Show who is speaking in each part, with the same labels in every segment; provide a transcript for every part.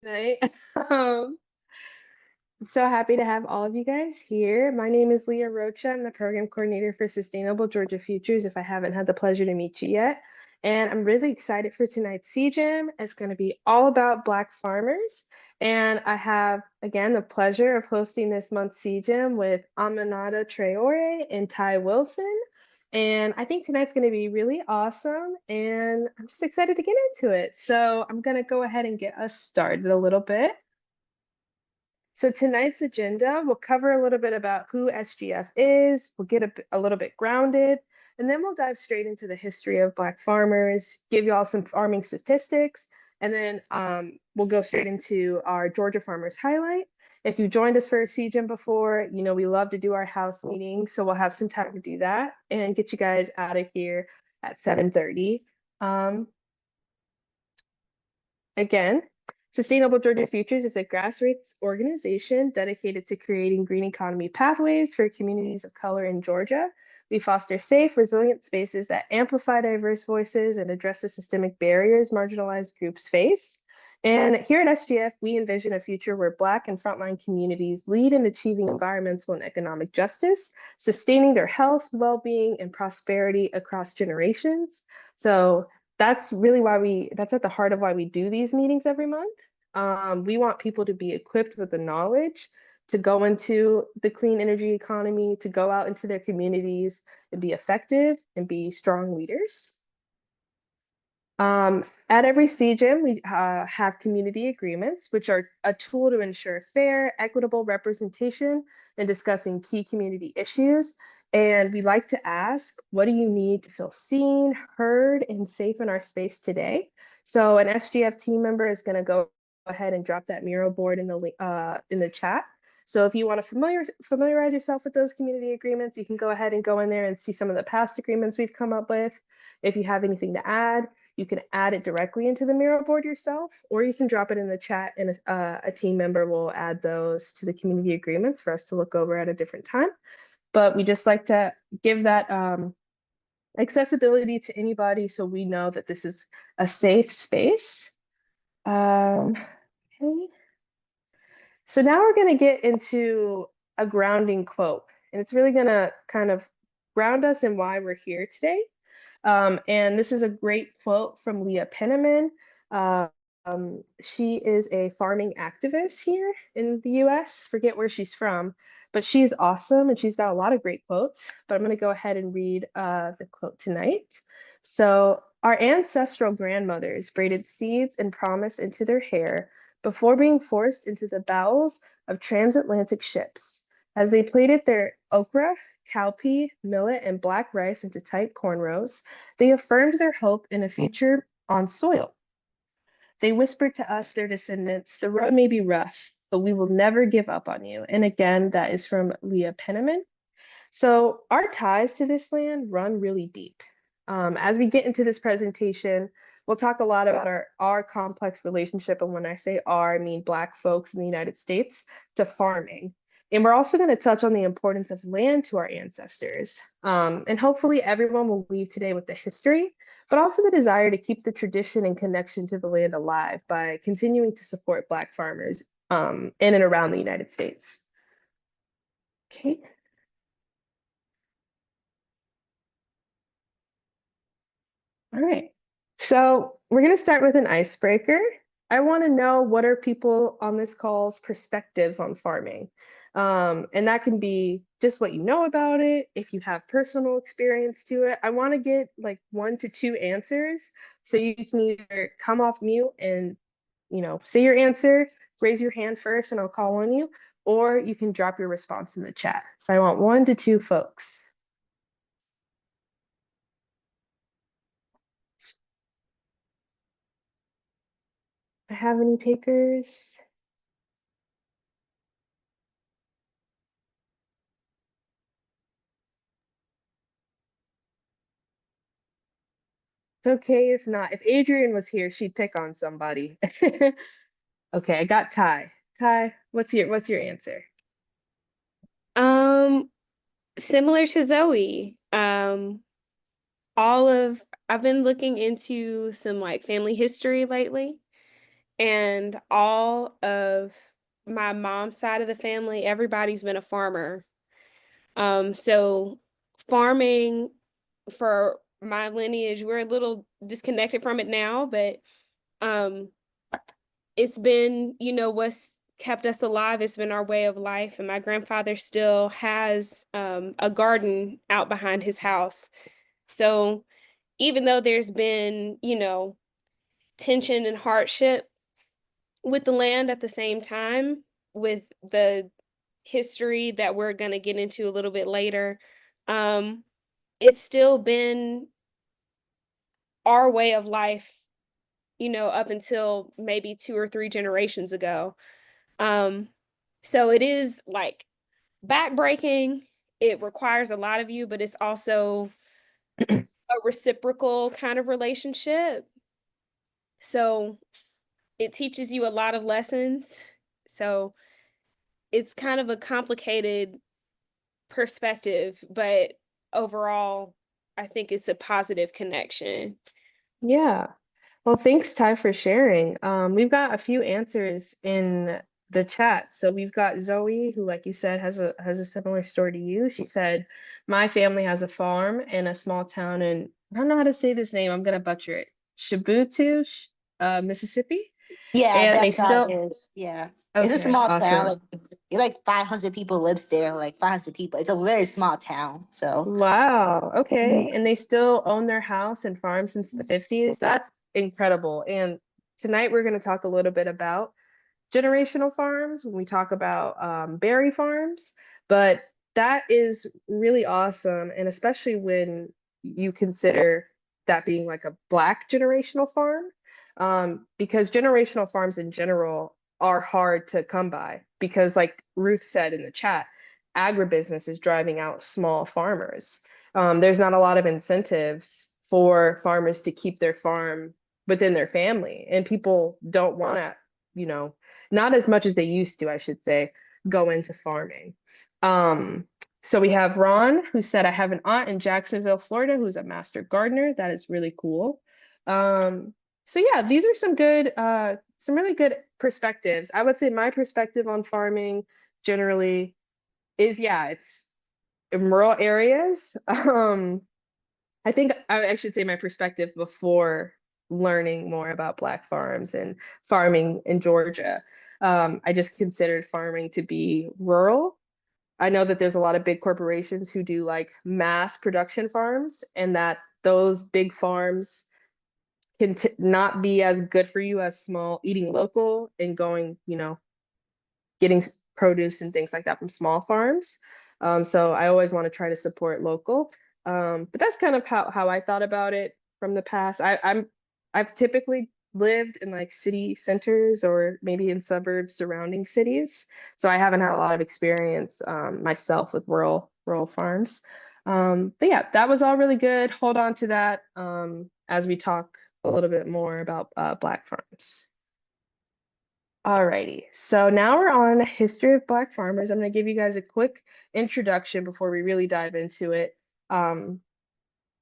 Speaker 1: Tonight. I'm so happy to have all of you guys here. My name is Leah Rocha. I'm the program coordinator for Sustainable Georgia Futures, if I haven't had the pleasure to meet you yet. And I'm really excited for tonight's CJEM. It's going to be all about Black farmers. And I have, again, the pleasure of hosting this month's CJEM with Aminata Traore and Ty Wilson. And I think tonight's going to be really awesome. And I'm just excited to get into it. So I'm going to go ahead and get us started a little bit. So tonight's agenda, we'll cover a little bit about who SGF is, we'll get a little bit grounded, and then we'll dive straight into the history of Black farmers, give you all some farming statistics, and then we'll go straight into our Georgia Farmers Highlight. If you joined us for a CJEM before, you know we love to do our house meeting, so we'll have some time to do that and get you guys out of here at 7:30. Again, Sustainable Georgia Futures is a grassroots organization dedicated to creating green economy pathways for communities of color in Georgia. We foster safe, resilient spaces that amplify diverse voices and address the systemic barriers marginalized groups face. And here at SGF, we envision a future where Black and frontline communities lead in achieving environmental and economic justice, sustaining their health, well-being, and prosperity across generations. So that's really that's at the heart of why we do these meetings every month. We want people to be equipped with the knowledge to go into the clean energy economy, to go out into their communities and be effective and be strong leaders. At every CJEM, we have community agreements, which are a tool to ensure fair, equitable representation in discussing key community issues. And we like to ask, what do you need to feel seen, heard, and safe in our space today? So an SGF team member is going to go ahead and drop that mural board in the chat. So if you want to familiarize yourself with those community agreements, you can go ahead and go in there and see some of the past agreements we've come up with. If you have anything to add, you can add it directly into the mural board yourself, or you can drop it in the chat and a team member will add those to the community agreements for us to look over at a different time. But we just like to give that accessibility to anybody so we know that this is a safe space. Okay. So now we're going to get into a grounding quote, and it's really going to kind of ground us in why we're here today. And this is a great quote from Leah Penniman. She is a farming activist here in the US. Forget where she's from, but she's awesome and she's got a lot of great quotes. But I'm going to go ahead and read the quote tonight. So, our ancestral grandmothers braided seeds and promise into their hair before being forced into the bowels of transatlantic ships. As they plaited their okra, cowpea, millet, and black rice into tight cornrows, they affirmed their hope in a future on soil. They whispered to us, their descendants, the road may be rough, but we will never give up on you. And again, that is from Leah Penniman. So our ties to this land run really deep. As we get into this presentation, we'll talk a lot about our complex relationship. And when I say our, I mean Black folks in the United States to farming. And we're also going to touch on the importance of land to our ancestors. And hopefully everyone will leave today with the history, but also the desire to keep the tradition and connection to the land alive by continuing to support Black farmers in and around the United States. Okay. All right. So we're going to start with an icebreaker. I want to know, what are people on this call's perspectives on farming? And that can be just what you know about it, if you have personal experience to it. I want to get like 1 to 2 answers. So you can either come off mute and, say your answer, raise your hand first and I'll call on you, or you can drop your response in the chat. So I want 1 to 2 folks. I have any takers? It's okay if not. If Adrian was here, she'd pick on somebody. Okay, I got Ty. Ty, what's your answer?
Speaker 2: Similar to Zoe. I've been looking into some like family history lately, and all of my mom's side of the family, everybody's been a farmer. So farming for my lineage, we're a little disconnected from it now, but um it's been, what's kept us alive. It's been our way of life. And my grandfather still has a garden out behind his house. So even though there's been, tension and hardship with the land at the same time, with the history that we're going to get into a little bit later, um, it's still been our way of life, up until maybe 2 or 3 generations ago. Um, so it is like backbreaking. It requires a lot of you, but it's also a reciprocal kind of relationship. So it teaches you a lot of lessons. So it's kind of a complicated perspective, but overall, I think it's a positive connection.
Speaker 1: Yeah. Well, thanks, Ty, for sharing. We've got a few answers in the chat. So we've got Zoe, who, like you said, has a similar story to you. She said, "My family has a farm in a small town in, I don't know how to say this name. I'm gonna butcher it. Shibutu, Mississippi,
Speaker 3: Yeah,
Speaker 1: and they
Speaker 3: that's how
Speaker 1: still."
Speaker 3: it is. Yeah. It's a
Speaker 1: Okay,
Speaker 3: small town.
Speaker 1: awesome.
Speaker 3: Like 500 people lives there, like 500 people. It's a very small town. So,
Speaker 1: Wow. Okay. And they still own their house and farm since the 50s. That's incredible. And tonight we're going to talk a little bit about generational farms when we talk about berry farms, but that is really awesome. And especially when you consider that being like a Black generational farm, because generational farms in general are hard to come by because, like Ruth said in the chat, agribusiness is driving out small farmers. There's not a lot of incentives for farmers to keep their farm within their family, and people don't want to, you know, not as much as they used to, I should say, go into farming. Um, so we have Ron, who said, "I have an aunt in Jacksonville, Florida, who's a master gardener." That is really cool. So yeah, these are some really good perspectives. I would say my perspective on farming generally is, yeah, it's in rural areas. I think I should say my perspective before learning more about Black farms and farming in Georgia. I just considered farming to be rural. I know that there's a lot of big corporations who do like mass production farms, and that those big farms can not be as good for you as small eating local and going, getting produce and things like that from small farms. So I always want to try to support local. But that's kind of how I thought about it from the past. I've typically lived in like city centers or maybe in suburbs surrounding cities. So I haven't had a lot of experience myself with rural farms. But yeah, that was all really good. Hold on to that as we talk a little bit more about Black farms. Alrighty, so now we're on history of Black farmers. I'm going to give you guys a quick introduction before we really dive into it. Um,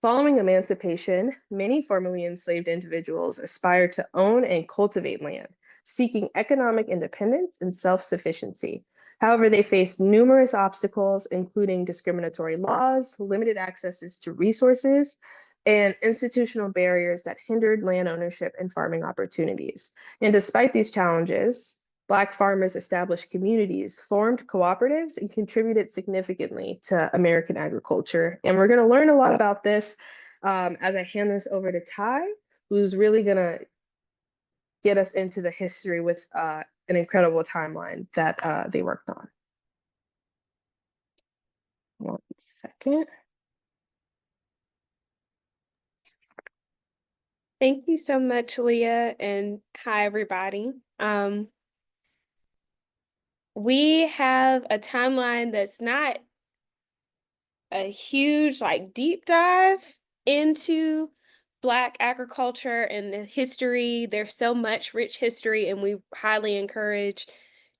Speaker 1: Following emancipation, many formerly enslaved individuals aspired to own and cultivate land, seeking economic independence and self-sufficiency. However, they faced numerous obstacles, including discriminatory laws, limited accesses to resources, and institutional barriers that hindered land ownership and farming opportunities. And despite these challenges, Black farmers established communities, formed cooperatives, and contributed significantly to American agriculture. And we're going to learn a lot about this as I hand this over to Ty, who's really going to get us into the history with an incredible timeline that they worked on. 1 second.
Speaker 2: Thank you so much, Leah, and hi, everybody. We have a timeline that's not a huge, like, deep dive into Black agriculture and the history. There's so much rich history, and we highly encourage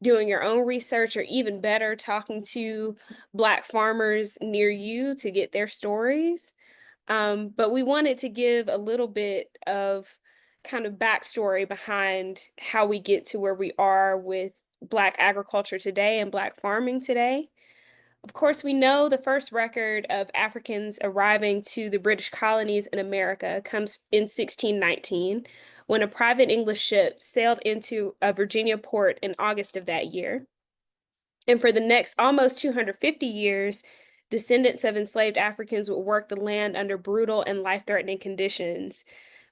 Speaker 2: doing your own research, or even better, talking to Black farmers near you to get their stories. But we wanted to give a little bit of kind of backstory behind how we get to where we are with Black agriculture today and Black farming today. Of course, we know the first record of Africans arriving to the British colonies in America comes in 1619, when a private English ship sailed into a Virginia port in August of that year. And for the next almost 250 years, descendants of enslaved Africans would work the land under brutal and life-threatening conditions,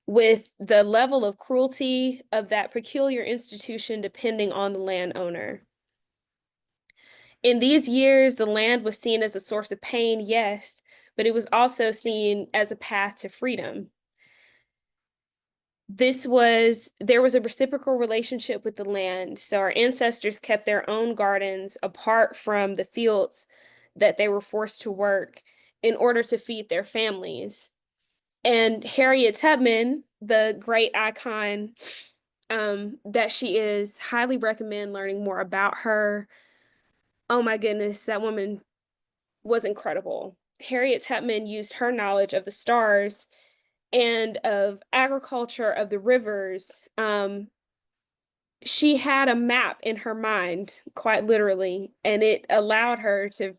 Speaker 2: with the level of cruelty of that peculiar institution depending on the landowner. In these years, the land was seen as a source of pain, yes, but it was also seen as a path to freedom. There was a reciprocal relationship with the land. So our ancestors kept their own gardens apart from the fields that they were forced to work in order to feed their families. And Harriet Tubman, the great icon that she is, highly recommend learning more about her. Oh my goodness, that woman was incredible. Harriet Tubman used her knowledge of the stars and of agriculture, of the rivers. She had a map in her mind, quite literally, and it allowed her to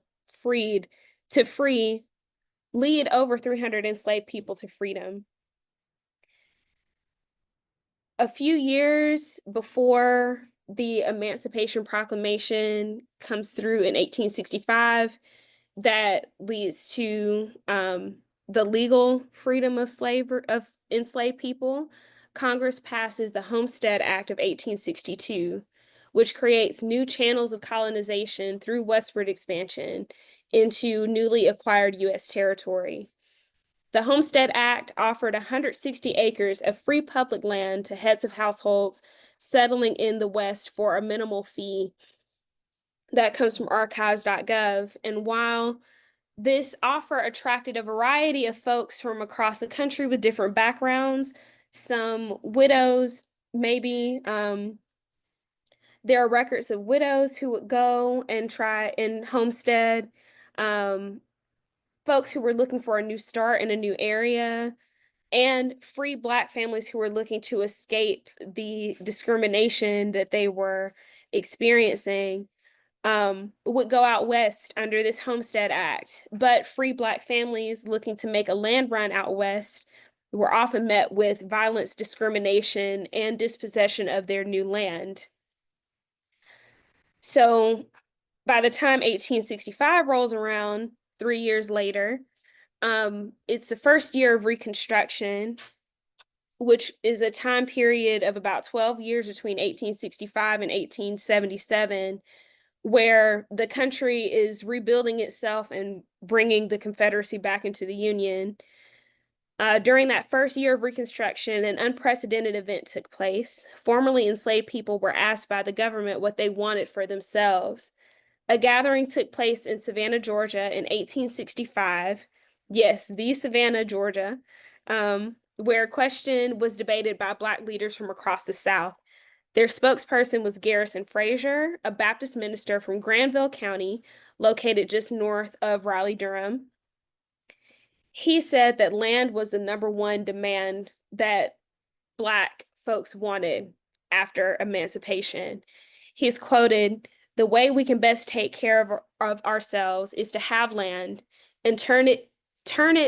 Speaker 2: lead over 300 enslaved people to freedom. A few years before the Emancipation Proclamation comes through in 1865, that leads to the legal freedom of enslaved people, Congress passes the Homestead Act of 1862, which creates new channels of colonization through westward expansion into newly acquired U.S. territory. The Homestead Act offered 160 acres of free public land to heads of households settling in the West for a minimal fee. That comes from archives.gov. And while this offer attracted a variety of folks from across the country with different backgrounds, some widows, maybe. There are records of widows who would go and try and homestead, folks who were looking for a new start in a new area, and free Black families who were looking to escape the discrimination that they were experiencing, would go out west under this Homestead Act. But free Black families looking to make a land run out west were often met with violence, discrimination, and dispossession of their new land. So by the time 1865 rolls around, 3 years later, it's the first year of Reconstruction, which is a time period of about 12 years between 1865 and 1877, where the country is rebuilding itself and bringing the Confederacy back into the Union. During that first year of Reconstruction, an unprecedented event took place. Formerly enslaved people were asked by the government what they wanted for themselves. A gathering took place in Savannah, Georgia in 1865. Yes, the Savannah, Georgia, where a question was debated by Black leaders from across the South. Their spokesperson was Garrison Frazier, a Baptist minister from Granville County, located just north of Raleigh-Durham. He said that land was the number one demand that Black folks wanted after emancipation. He's quoted, "The way we can best take care of ourselves is to have land and turn it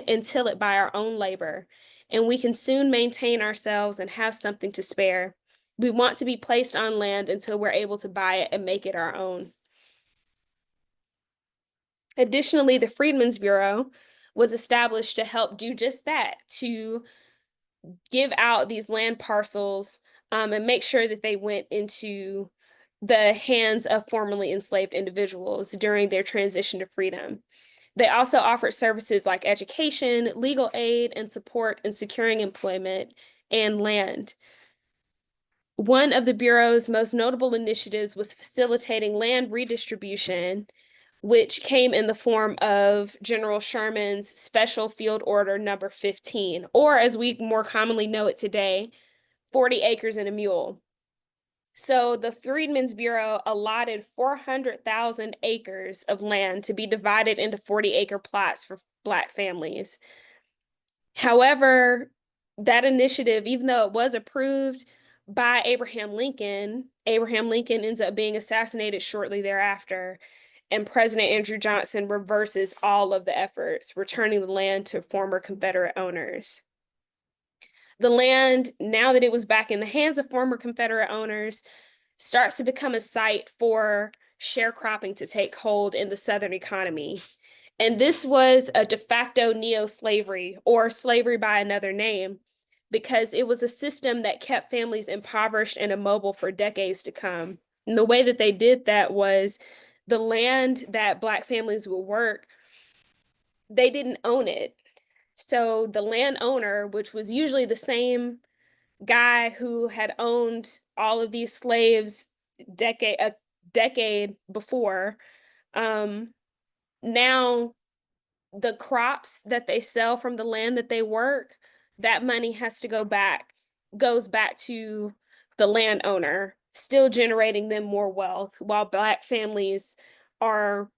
Speaker 2: and till it by our own labor, and we can soon maintain ourselves and have something to spare. We want to be placed on land until we're able to buy it and make it our own." Additionally, the Freedmen's Bureau was established to help do just that, to give out these land parcels and make sure that they went into the hands of formerly enslaved individuals during their transition to freedom. They also offered services like education, legal aid, and support in securing employment and land. One of the Bureau's most notable initiatives was facilitating land redistribution, which came in the form of General Sherman's Special Field Order number 15, or as we more commonly know it today, 40 acres and a mule. So the Freedmen's Bureau allotted 400,000 acres of land to be divided into 40-acre plots for Black families. However, that initiative, even though it was approved by Abraham Lincoln ends up being assassinated shortly thereafter. And President Andrew Johnson reverses all of the efforts, returning the land to former Confederate owners. The land, now that it was back in the hands of former Confederate owners, starts to become a site for sharecropping to take hold in the Southern economy. And this was a de facto neo-slavery, or slavery by another name, because it was a system that kept families impoverished and immobile for decades to come. And the way that they did that was the land that Black families would work, they didn't own it. So the landowner, which was usually the same guy who had owned all of these slaves a decade before, now the crops that they sell from the land that they work, that money has to goes back to the landowner, still generating them more wealth, while Black families are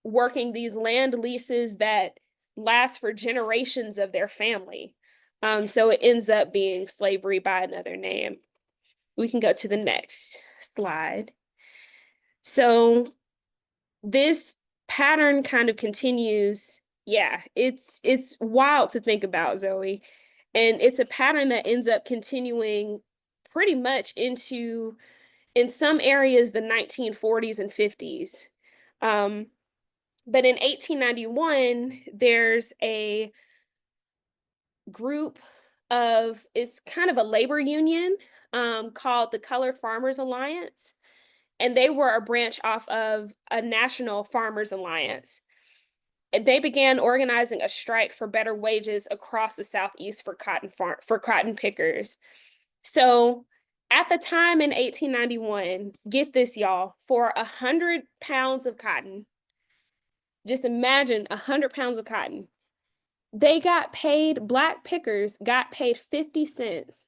Speaker 2: working these land leases that last for generations of their family. So it ends up being slavery by another name. We can go to the next slide. So this pattern kind of continues. Yeah, it's wild to think about, Zoe. And it's a pattern that ends up continuing pretty much into, in some areas, the 1940s and 50s. But in 1891, there's a group of, it's kind of a labor union called the Colored Farmers Alliance. And they were a branch off of a national farmers alliance. They began organizing a strike for better wages across the Southeast for cotton pickers. So at the time in 1891, get this, y'all, for 100 pounds of cotton, just imagine 100 pounds of cotton, Black pickers got paid 50 cents.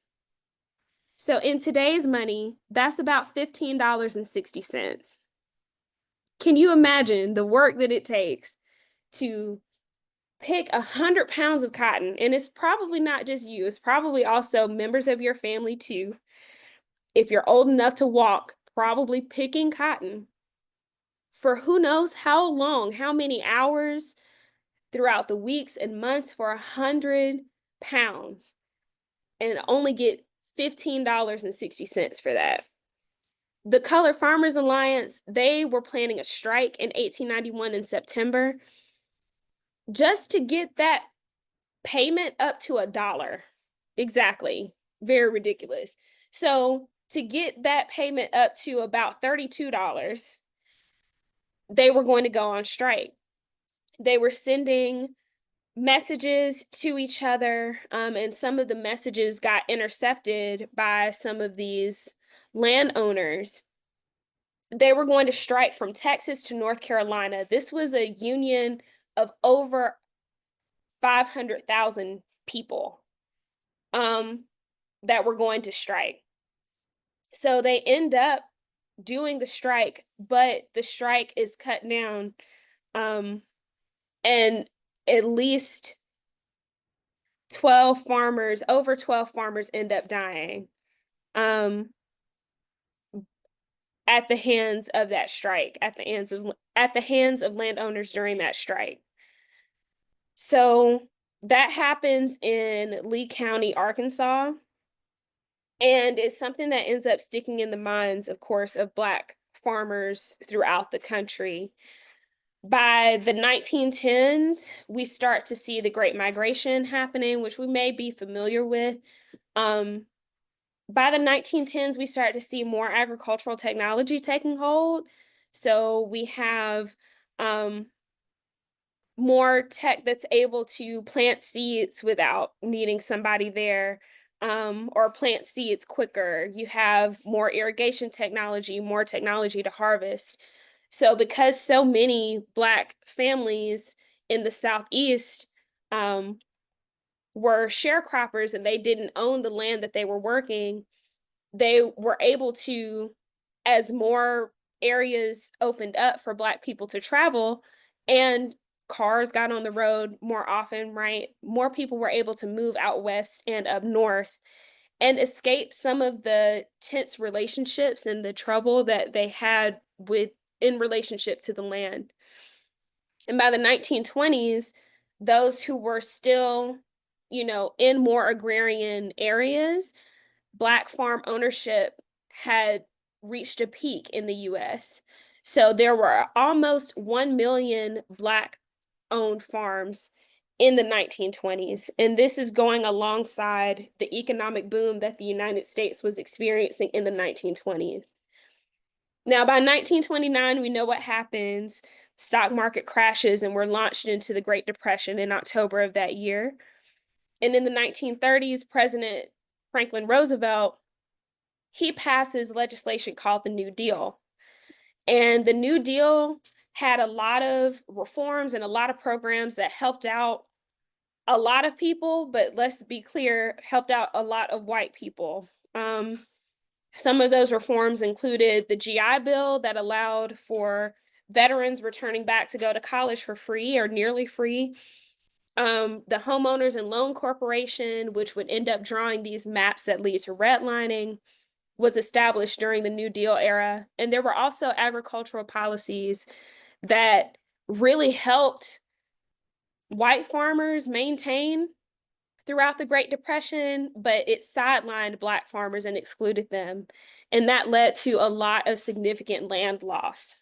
Speaker 2: So in today's money, that's about $15.60. Can you imagine the work that it takes to pick 100 pounds of cotton? And it's probably not just you, it's probably also members of your family too. If you're old enough to walk, probably picking cotton for who knows how long, how many hours throughout the weeks and months for 100 pounds, and only get $15.60 for that. The Colored Farmers Alliance, they were planning a strike in 1891 in September just to get that payment up to $1. Exactly. Very ridiculous. So to get that payment up to about $32, they were going to go on strike. They were sending messages to each other, and some of the messages got intercepted by some of these landowners. They were going to strike from Texas to North Carolina. This was a union of over 500,000 people that were going to strike. So they end up doing the strike, but the strike is cut down, and at least over 12 farmers end up dying at the hands of that strike, at the hands of landowners during that strike. So that happens in Lee County, Arkansas. And it's something that ends up sticking in the minds, of course, of Black farmers throughout the country. By the 1910s, we start to see the Great Migration happening, which we may be familiar with. By the 1910s, we start to see more agricultural technology taking hold. So we have more tech that's able to plant seeds without needing somebody there, or plant seeds quicker. You have more irrigation technology, more technology to harvest. So because so many Black families in the Southeast were sharecroppers and they didn't own the land that they were working, they were able to, as more areas opened up for Black people to travel and cars got on the road more often, right? More people were able to move out west and up north and escape some of the tense relationships and the trouble that they had with in relationship to the land. And by the 1920s, those who were still, in more agrarian areas, Black farm ownership had reached a peak in the US. So there were almost 1 million Black owned farms in the 1920s. And this is going alongside the economic boom that the United States was experiencing in the 1920s. Now, by 1929, we know what happens. Stock market crashes, and we're launched into the Great Depression in October of that year. And in the 1930s, President Franklin Roosevelt, he passes legislation called the New Deal. And the New Deal had a lot of reforms and a lot of programs that helped out a lot of people, but let's be clear, helped out a lot of white people. Some of those reforms included the GI Bill that allowed for veterans returning back to go to college for free or nearly free. The Homeowners and Loan Corporation, which would end up drawing these maps that lead to redlining, was established during the New Deal era. And there were also agricultural policies that really helped white farmers maintain throughout the Great Depression, but it sidelined Black farmers and excluded them. And that led to a lot of significant land loss.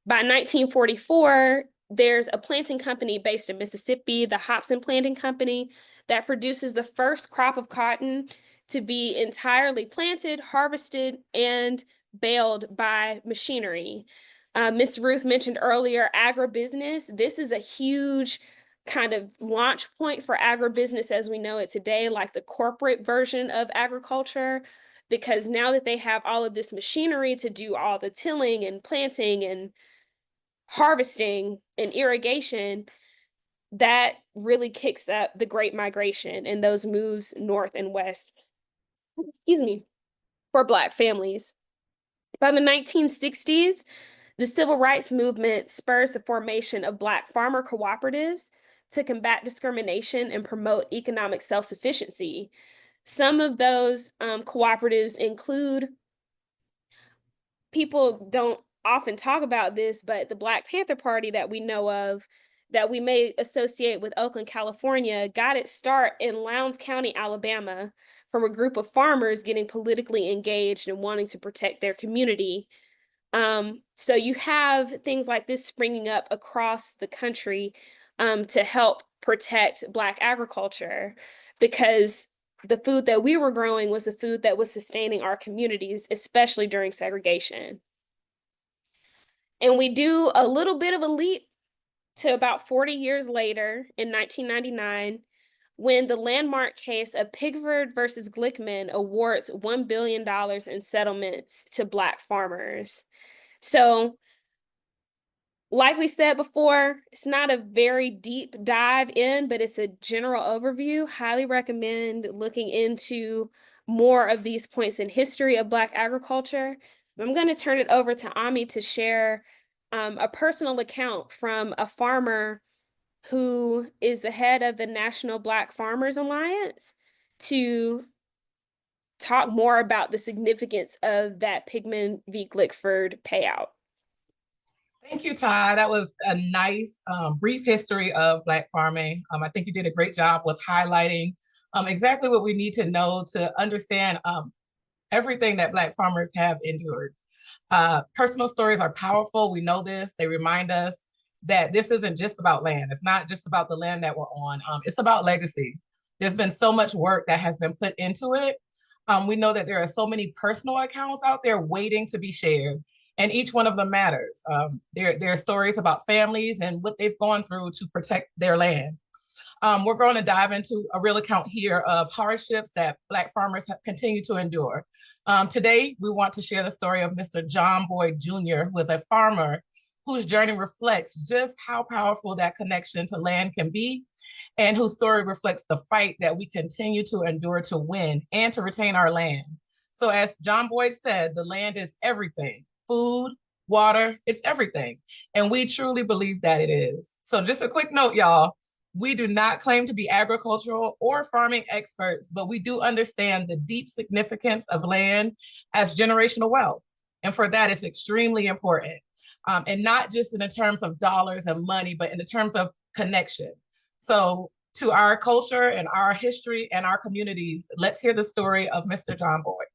Speaker 2: By 1944, there's a planting company based in Mississippi, the Hobson Planting Company, that produces the first crop of cotton to be entirely planted, harvested, and baled by machinery. Ms. Ruth mentioned earlier agribusiness. This is a huge kind of launch point for agribusiness as we know it today, like the corporate version of agriculture, because now that they have all of this machinery to do all the tilling and planting and harvesting and irrigation, that really kicks up the Great Migration and those moves north and west, excuse me, for Black families. By the 1960s, the civil rights movement spurs the formation of Black farmer cooperatives to combat discrimination and promote economic self-sufficiency. Some of those cooperatives include, people don't often talk about this, but the Black Panther Party that we know of, that we may associate with Oakland, California, got its start in Lowndes County, Alabama, from a group of farmers getting politically engaged and wanting to protect their community. So you have things like this springing up across the country to help protect Black agriculture, because the food that we were growing was the food that was sustaining our communities, especially during segregation. And we do a little bit of a leap to about 40 years later in 1999, when the landmark case of Pigford versus Glickman awards $1 billion in settlements to Black farmers. So, like we said before, it's not a very deep dive in, but it's a general overview. Highly recommend looking into more of these points in history of Black agriculture. I'm going to turn it over to Ami to share a personal account from a farmer who is the head of the National Black Farmers Alliance to talk more about the significance of that Pigman v. Glickford payout.
Speaker 4: Thank you, Ty. That was a nice brief history of Black farming. I think you did a great job with highlighting exactly what we need to know to understand everything that Black farmers have endured. Personal stories are powerful. We know this. They remind us that this isn't just about land. It's not just about the land that we're on. It's about legacy. There's been so much work that has been put into it. We know that there are so many personal accounts out there waiting to be shared, and each one of them matters. There are stories about families and what they've gone through to protect their land. We're going to dive into a real account here of hardships that Black farmers have continued to endure. Today, we want to share the story of Mr. John Boyd Jr., who is a farmer whose journey reflects just how powerful that connection to land can be, and whose story reflects the fight that we continue to endure to win and to retain our land. So as John Boyd said, the land is everything: food, water, it's everything. And we truly believe that it is. So just a quick note, y'all. We do not claim to be agricultural or farming experts, but we do understand the deep significance of land as generational wealth. And for that, it's extremely important. And not just in the terms of dollars and money, but in the terms of connection. So to our culture and our history and our communities, let's hear the story of Mr. John Boyd.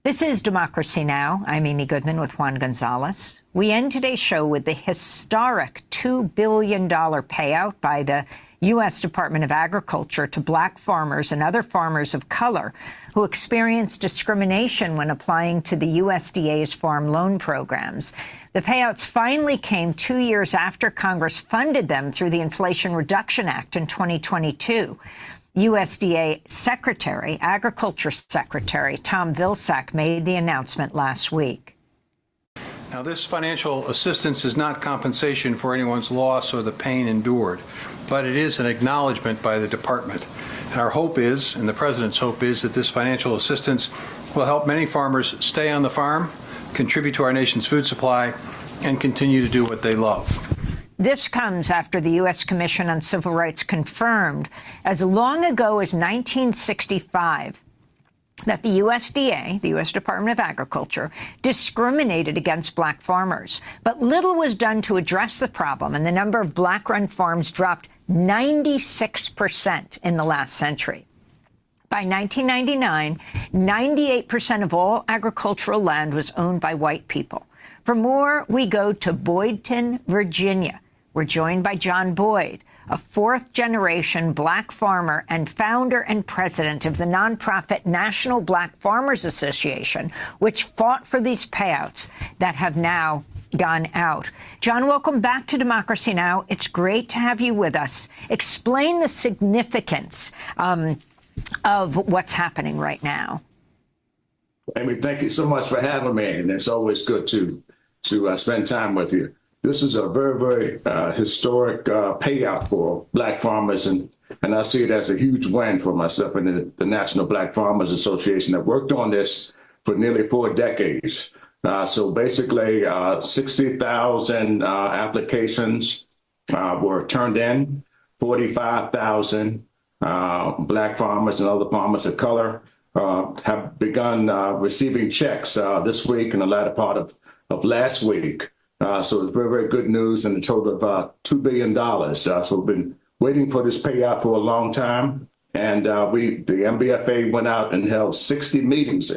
Speaker 5: This is Democracy Now! I'm Amy Goodman with Juan Gonzalez. We end today's show with the historic $2 billion payout by the U.S. Department of Agriculture to Black farmers and other farmers of color who experienced discrimination when applying to the USDA's farm loan programs. The payouts finally came 2 years after Congress funded them through the Inflation Reduction Act in 2022. USDA Agriculture Secretary Tom Vilsack made the announcement last week.
Speaker 6: Now, this financial assistance is not compensation for anyone's loss or the pain endured, but it is an acknowledgement by the department. And our hope is, and the president's hope is, that this financial assistance will help many farmers stay on the farm, contribute to our nation's food supply, and continue to do what they love.
Speaker 5: This comes after the U.S. Commission on Civil Rights confirmed as long ago as 1965 that the USDA, the U.S. Department of Agriculture, discriminated against black farmers. But little was done to address the problem, and the number of black-run farms dropped 96% in the last century. By 1999, 98% of all agricultural land was owned by white people. For more, we go to Boydton, Virginia. We're joined by John Boyd, a fourth-generation black farmer and founder and president of the nonprofit National Black Farmers Association, which fought for these payouts that have now gone out. John, welcome back to Democracy Now! It's great to have you with us. Explain the significance of what's happening right now.
Speaker 7: Amy, thank you so much for having me, and it's always good to spend time with you. This is a very, very historic payout for black farmers, and I see it as a huge win for myself and the National Black Farmers Association that worked on this for nearly 4 decades. So basically, 60,000 applications were turned in, 45,000 black farmers and other farmers of color have begun receiving checks this week and the latter part of last week. So it's very, very good news, and a total of $2 billion. So we've been waiting for this payout for a long time. And the MBFA went out and held 60 meetings,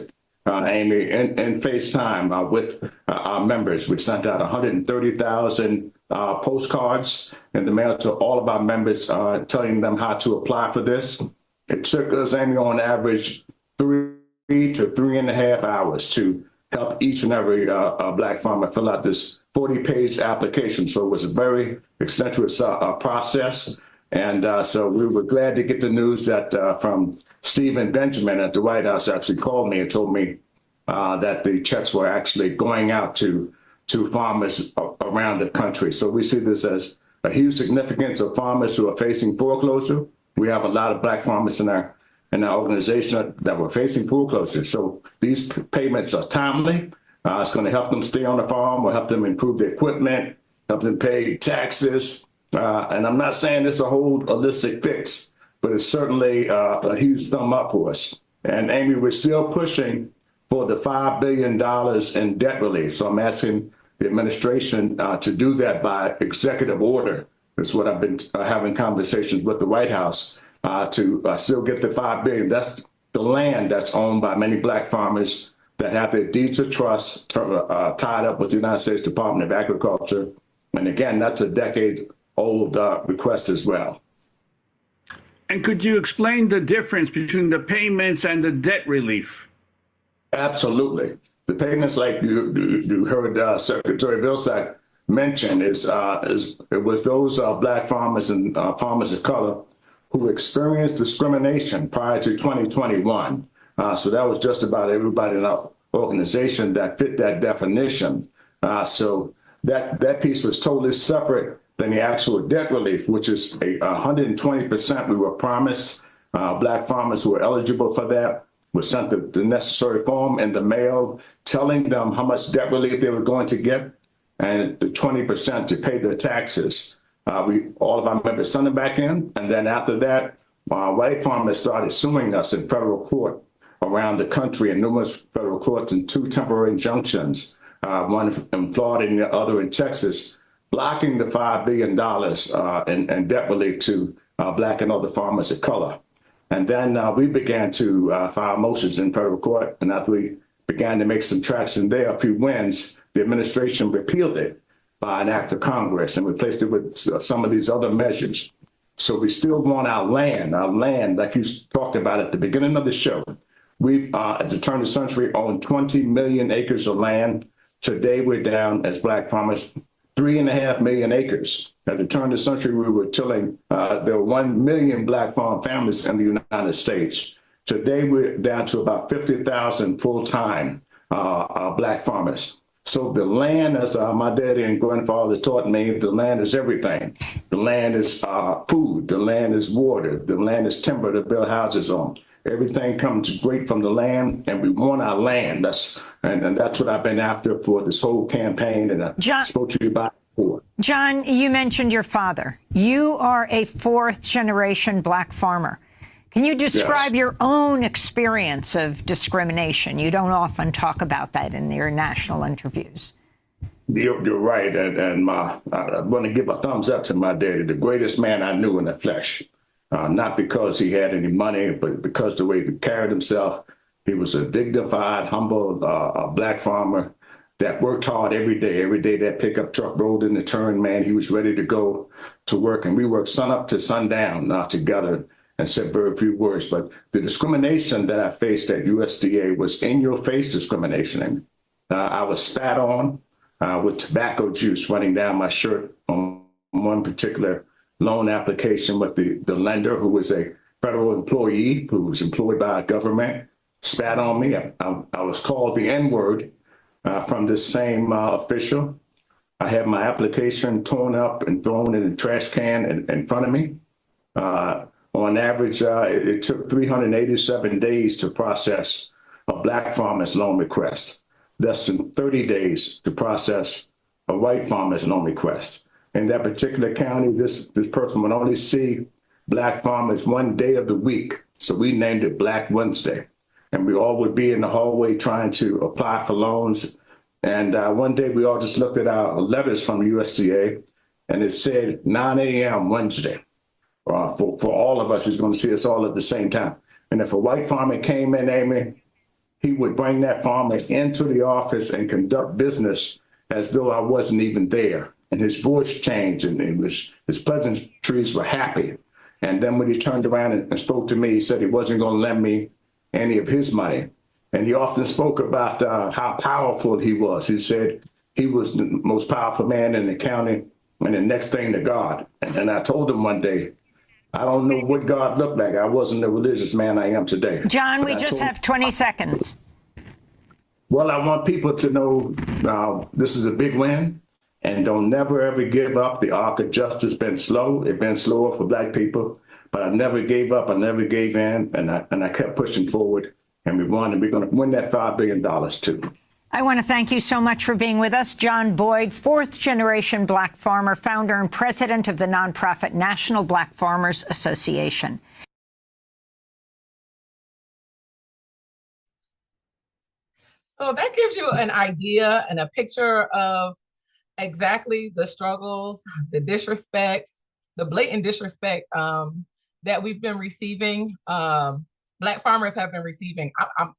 Speaker 7: Amy, in FaceTime with our members. We sent out 130,000 postcards in the mail to all of our members, telling them how to apply for this. It took us, Amy, on average 3 to 3.5 hours to help each and every black farmer fill out this 40-page application. So it was a very extensive process. And so we were glad to get the news that from Stephen Benjamin at the White House actually called me and told me that the checks were actually going out to farmers around the country. So we see this as a huge significance of farmers who are facing foreclosure. We have a lot of black farmers in our organization that were facing foreclosure. So these payments are timely. It's going to help them stay on the farm, will help them improve their equipment, help them pay taxes. And I'm not saying it's a whole holistic fix, but it's certainly a huge thumb up for us. And Amy, we're still pushing for the $5 billion in debt relief. So I'm asking the administration to do that by executive order. That's what I've been having conversations with the White House to still get the $5 billion. That's the land that's owned by many black farmers that have their deeds of trust tied up with the United States Department of Agriculture. And again, that's a decade-old request as well.
Speaker 8: And could you explain the difference between the payments and the debt relief?
Speaker 7: Absolutely. The payments, like you heard Secretary Vilsack mention, it was those black farmers and farmers of color who experienced discrimination prior to 2021. So that was just about everybody in our organization that fit that definition. So that piece was totally separate than the actual debt relief, which is 120% we were promised black farmers who were eligible for that. was sent the necessary form in the mail telling them how much debt relief they were going to get and the 20% to pay their taxes. All of our members sent them back in, and then after that, white farmers started suing us in federal court around the country in numerous federal courts and 2 temporary injunctions, one in Florida and the other in Texas, blocking the $5 billion in debt relief to Black and other farmers of color. And then we began to file motions in federal court, and after we began to make some traction there, a few wins, the administration repealed it by an act of Congress and replaced it with some of these other measures. So we still want our land, like you talked about at the beginning of the show. We've, at the turn of the century, owned 20 million acres of land. Today, we're down as Black farmers, 3.5 million acres. At the turn of the century, we were tilling, there were 1 million Black farm families in the United States. Today, we're down to about 50,000 full-time Black farmers. So the land, as my daddy and grandfather taught me, the land is everything. The land is food, the land is water, the land is timber to build houses on. Everything comes great from the land, and we want our land. And that's what I've been after for this whole campaign, and I spoke to you about it before.
Speaker 5: John, you mentioned your father. You are a 4th-generation Black farmer. Can you describe your own experience of discrimination? You don't often talk about that in your national interviews.
Speaker 7: You're right, and I want to give a thumbs up to my daddy, the greatest man I knew in the flesh. Not because he had any money, but because the way he carried himself. He was a dignified, humble Black farmer that worked hard every day. Every day that pickup truck rolled in the turn, man, he was ready to go to work, and we worked sun up to sundown together and said very few words. But the discrimination that I faced at USDA was in-your-face discrimination. I was spat on with tobacco juice running down my shirt on one particular loan application with the lender, who was a federal employee who was employed by a government, spat on me. I was called the N-word from this same official. I had my application torn up and thrown in a trash can in front of me. On average, it took 387 days to process a Black farmer's loan request, less than 30 days to process a white farmer's loan request. In that particular county, this person would only see Black farmers one day of the week. So we named it Black Wednesday. And we all would be in the hallway trying to apply for loans. And one day we all just looked at our letters from USDA, and it said 9 a.m. Wednesday. For all of us, he's going to see us all at the same time. And if a white farmer came in, Amy, he would bring that farmer into the office and conduct business as though I wasn't even there. And his voice changed, and his pleasantries were happy. And then when he turned around and spoke to me, he said he wasn't going to lend me any of his money. And he often spoke about how powerful he was. He said he was the most powerful man in the county and the next thing to God. And I told him one day, I don't know what God looked like. I wasn't the religious man I am today.
Speaker 5: John, we just have 20 seconds.
Speaker 7: Well, I want people to know this is a big win, and don't never, ever give up. The arc of justice been slow. It's been slower for Black people, but I never gave up. I never gave in, and I kept pushing forward, and we won, and we're going to win that $5 billion too.
Speaker 5: I want to thank you so much for being with us. John Boyd, 4th-generation Black farmer, founder and president of the nonprofit National Black Farmers Association.
Speaker 4: So that gives you an idea and a picture of exactly the struggles, the disrespect, the blatant disrespect that we've been receiving. Black farmers have been receiving.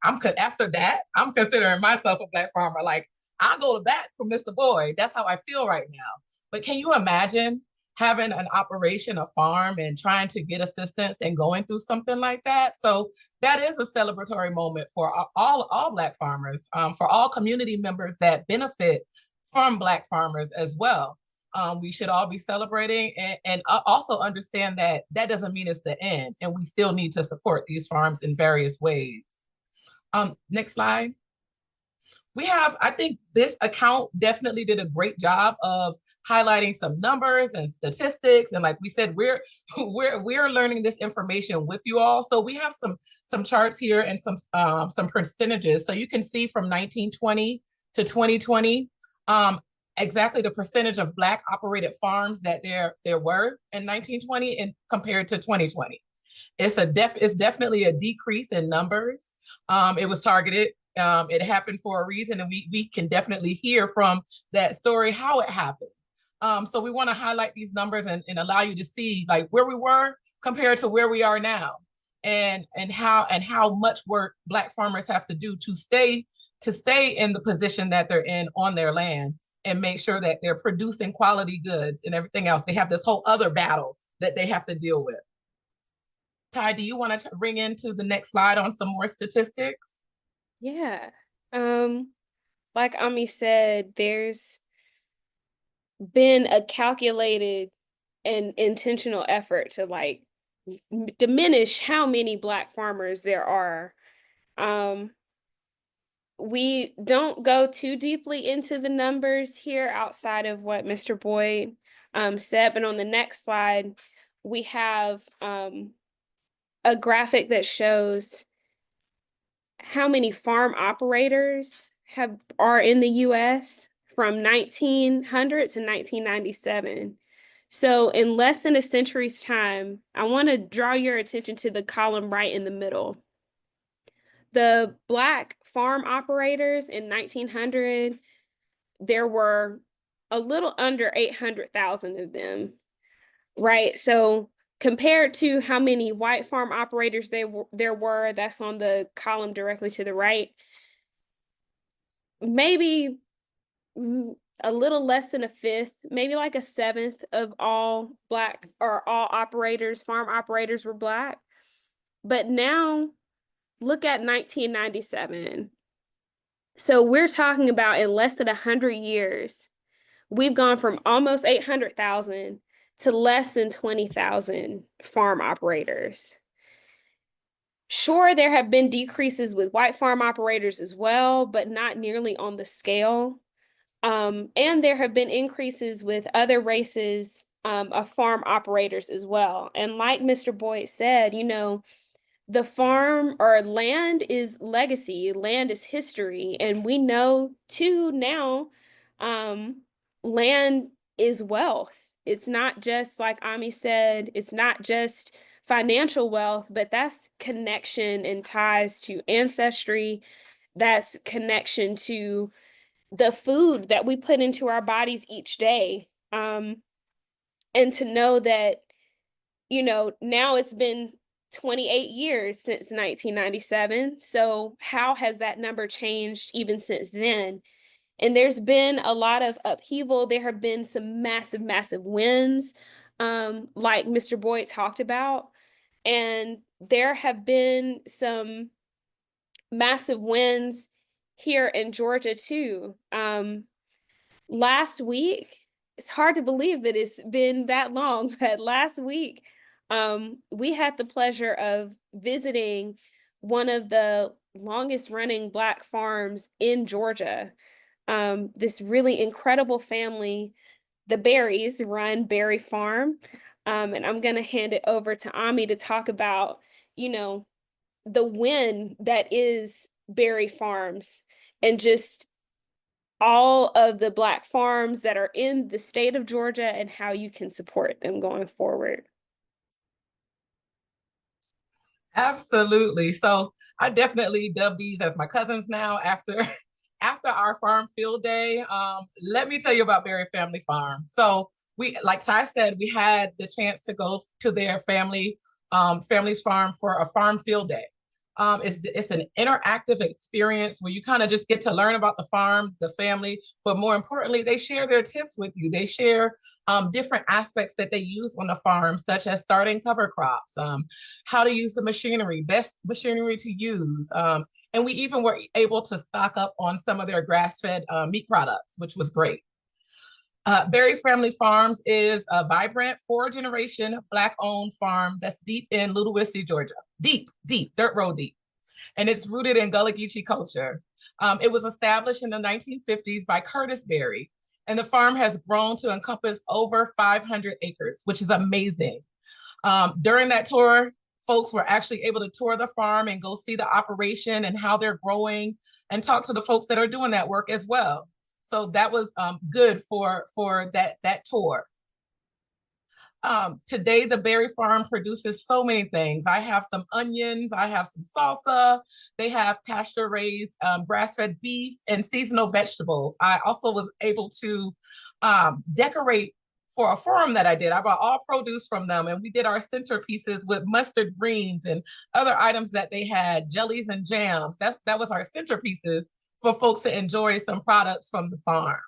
Speaker 4: After that, I'm considering myself a Black farmer. Like, I'll go to bat for Mr. Boyd. That's how I feel right now. But can you imagine having an operation, a farm, and trying to get assistance and going through something like that? So that is a celebratory moment for all Black farmers, for all community members that benefit from Black farmers as well. We should all be celebrating and also understand that that doesn't mean it's the end, and we still need to support these farms in various ways. Next slide. I think this account definitely did a great job of highlighting some numbers and statistics. And like we said, we're learning this information with you all. So we have some charts here and some percentages. So you can see from 1920 to 2020, exactly the percentage of Black operated farms that there were in 1920 and compared to 2020. It's definitely a decrease in numbers. It was targeted. It happened for a reason, and we can definitely hear from that story how it happened. So we want to highlight these numbers and allow you to see like where we were compared to where we are now, and how much work Black farmers have to do to stay in the position that they're in on their land and make sure that they're producing quality goods and everything else. They have this whole other battle that they have to deal with. Ty, do you want to bring into the next slide on some more statistics?
Speaker 2: Yeah. Like Ami said, there's been a calculated and intentional effort to like diminish how many Black farmers there are. We don't go too deeply into the numbers here outside of what Mr. Boyd said, but on the next slide, we have a graphic that shows how many farm operators are in the US from 1900 to 1997. So in less than a century's time, I want to draw your attention to the column right in the middle. The Black farm operators in 1900, there were a little under 800,000 of them, right? So compared to how many white farm operators there were, that's on the column directly to the right, maybe a little less than a fifth, maybe like a seventh of all Black or all operators, farm operators were Black. But now look at 1997. So we're talking about in less than 100 years, we've gone from almost 800,000 to less than 20,000 farm operators. Sure, there have been decreases with white farm operators as well, but not nearly on the scale. And there have been increases with other races of farm operators as well. And like Mr. Boyd said, you know, the farm or land is legacy, land is history. And we know too now, land is wealth. It's not just like Ami said, it's not just financial wealth, but that's connection and ties to ancestry. That's connection to the food that we put into our bodies each day. And to know that, you know, now it's been 28 years since 1997. So how has that number changed even since then? And there's been a lot of upheaval. There have been some massive, massive wins, like Mr. Boyd talked about. And there have been some massive wins here in Georgia too. Last week, it's hard to believe that it's been that long, but last week, we had the pleasure of visiting one of the longest running Black farms in Georgia. This really incredible family, the Berries, run Berry Farm. And I'm going to hand it over to Ami to talk about, you know, the win that is Berry Farms and just all of the Black farms that are in the state of Georgia and how you can support them going forward.
Speaker 4: Absolutely. So I definitely dub these as my cousins now after our farm field day. Let me tell you about Berry Family Farm. So we, like Ty said, we had the chance to go to their family's farm for a farm field day. It's an interactive experience where you kind of just get to learn about the farm, the family, but more importantly, they share their tips with you. They share different aspects that they use on the farm, such as starting cover crops, how to use the machinery, best machinery to use. And we even were able to stock up on some of their grass-fed meat products, which was great. Berry Family Farms is a vibrant 4-generation Black-owned farm that's deep in Ludwig, Georgia. Deep, dirt road deep. And it's rooted in Gullah Geechee culture. It was established in the 1950s by Curtis Berry, and the farm has grown to encompass over 500 acres, which is amazing. During that tour, folks were actually able to tour the farm and go see the operation and how they're growing and talk to the folks that are doing that work as well. So that was good for that tour. Today, the Berry Farm produces so many things. I have some onions, I have some salsa, they have pasture-raised grass-fed beef and seasonal vegetables. I also was able to decorate for a forum that I did. I bought all produce from them, and we did our centerpieces with mustard greens and other items that they had, jellies and jams. That was our centerpieces for folks to enjoy some products from the farm.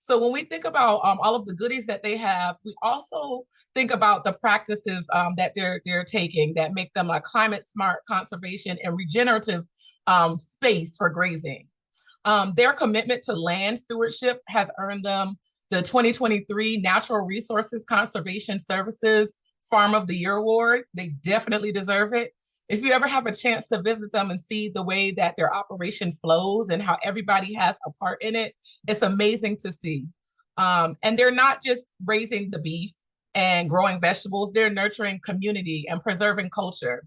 Speaker 4: So when we think about all of the goodies that they have, we also think about the practices that they're taking that make them a climate smart conservation and regenerative space for grazing. Their commitment to land stewardship has earned them the 2023 Natural Resources Conservation Services Farm of the Year Award. They definitely deserve it. If you ever have a chance to visit them and see the way that their operation flows and how everybody has a part in it, it's amazing to see. And they're not just raising the beef and growing vegetables, they're nurturing community and preserving culture.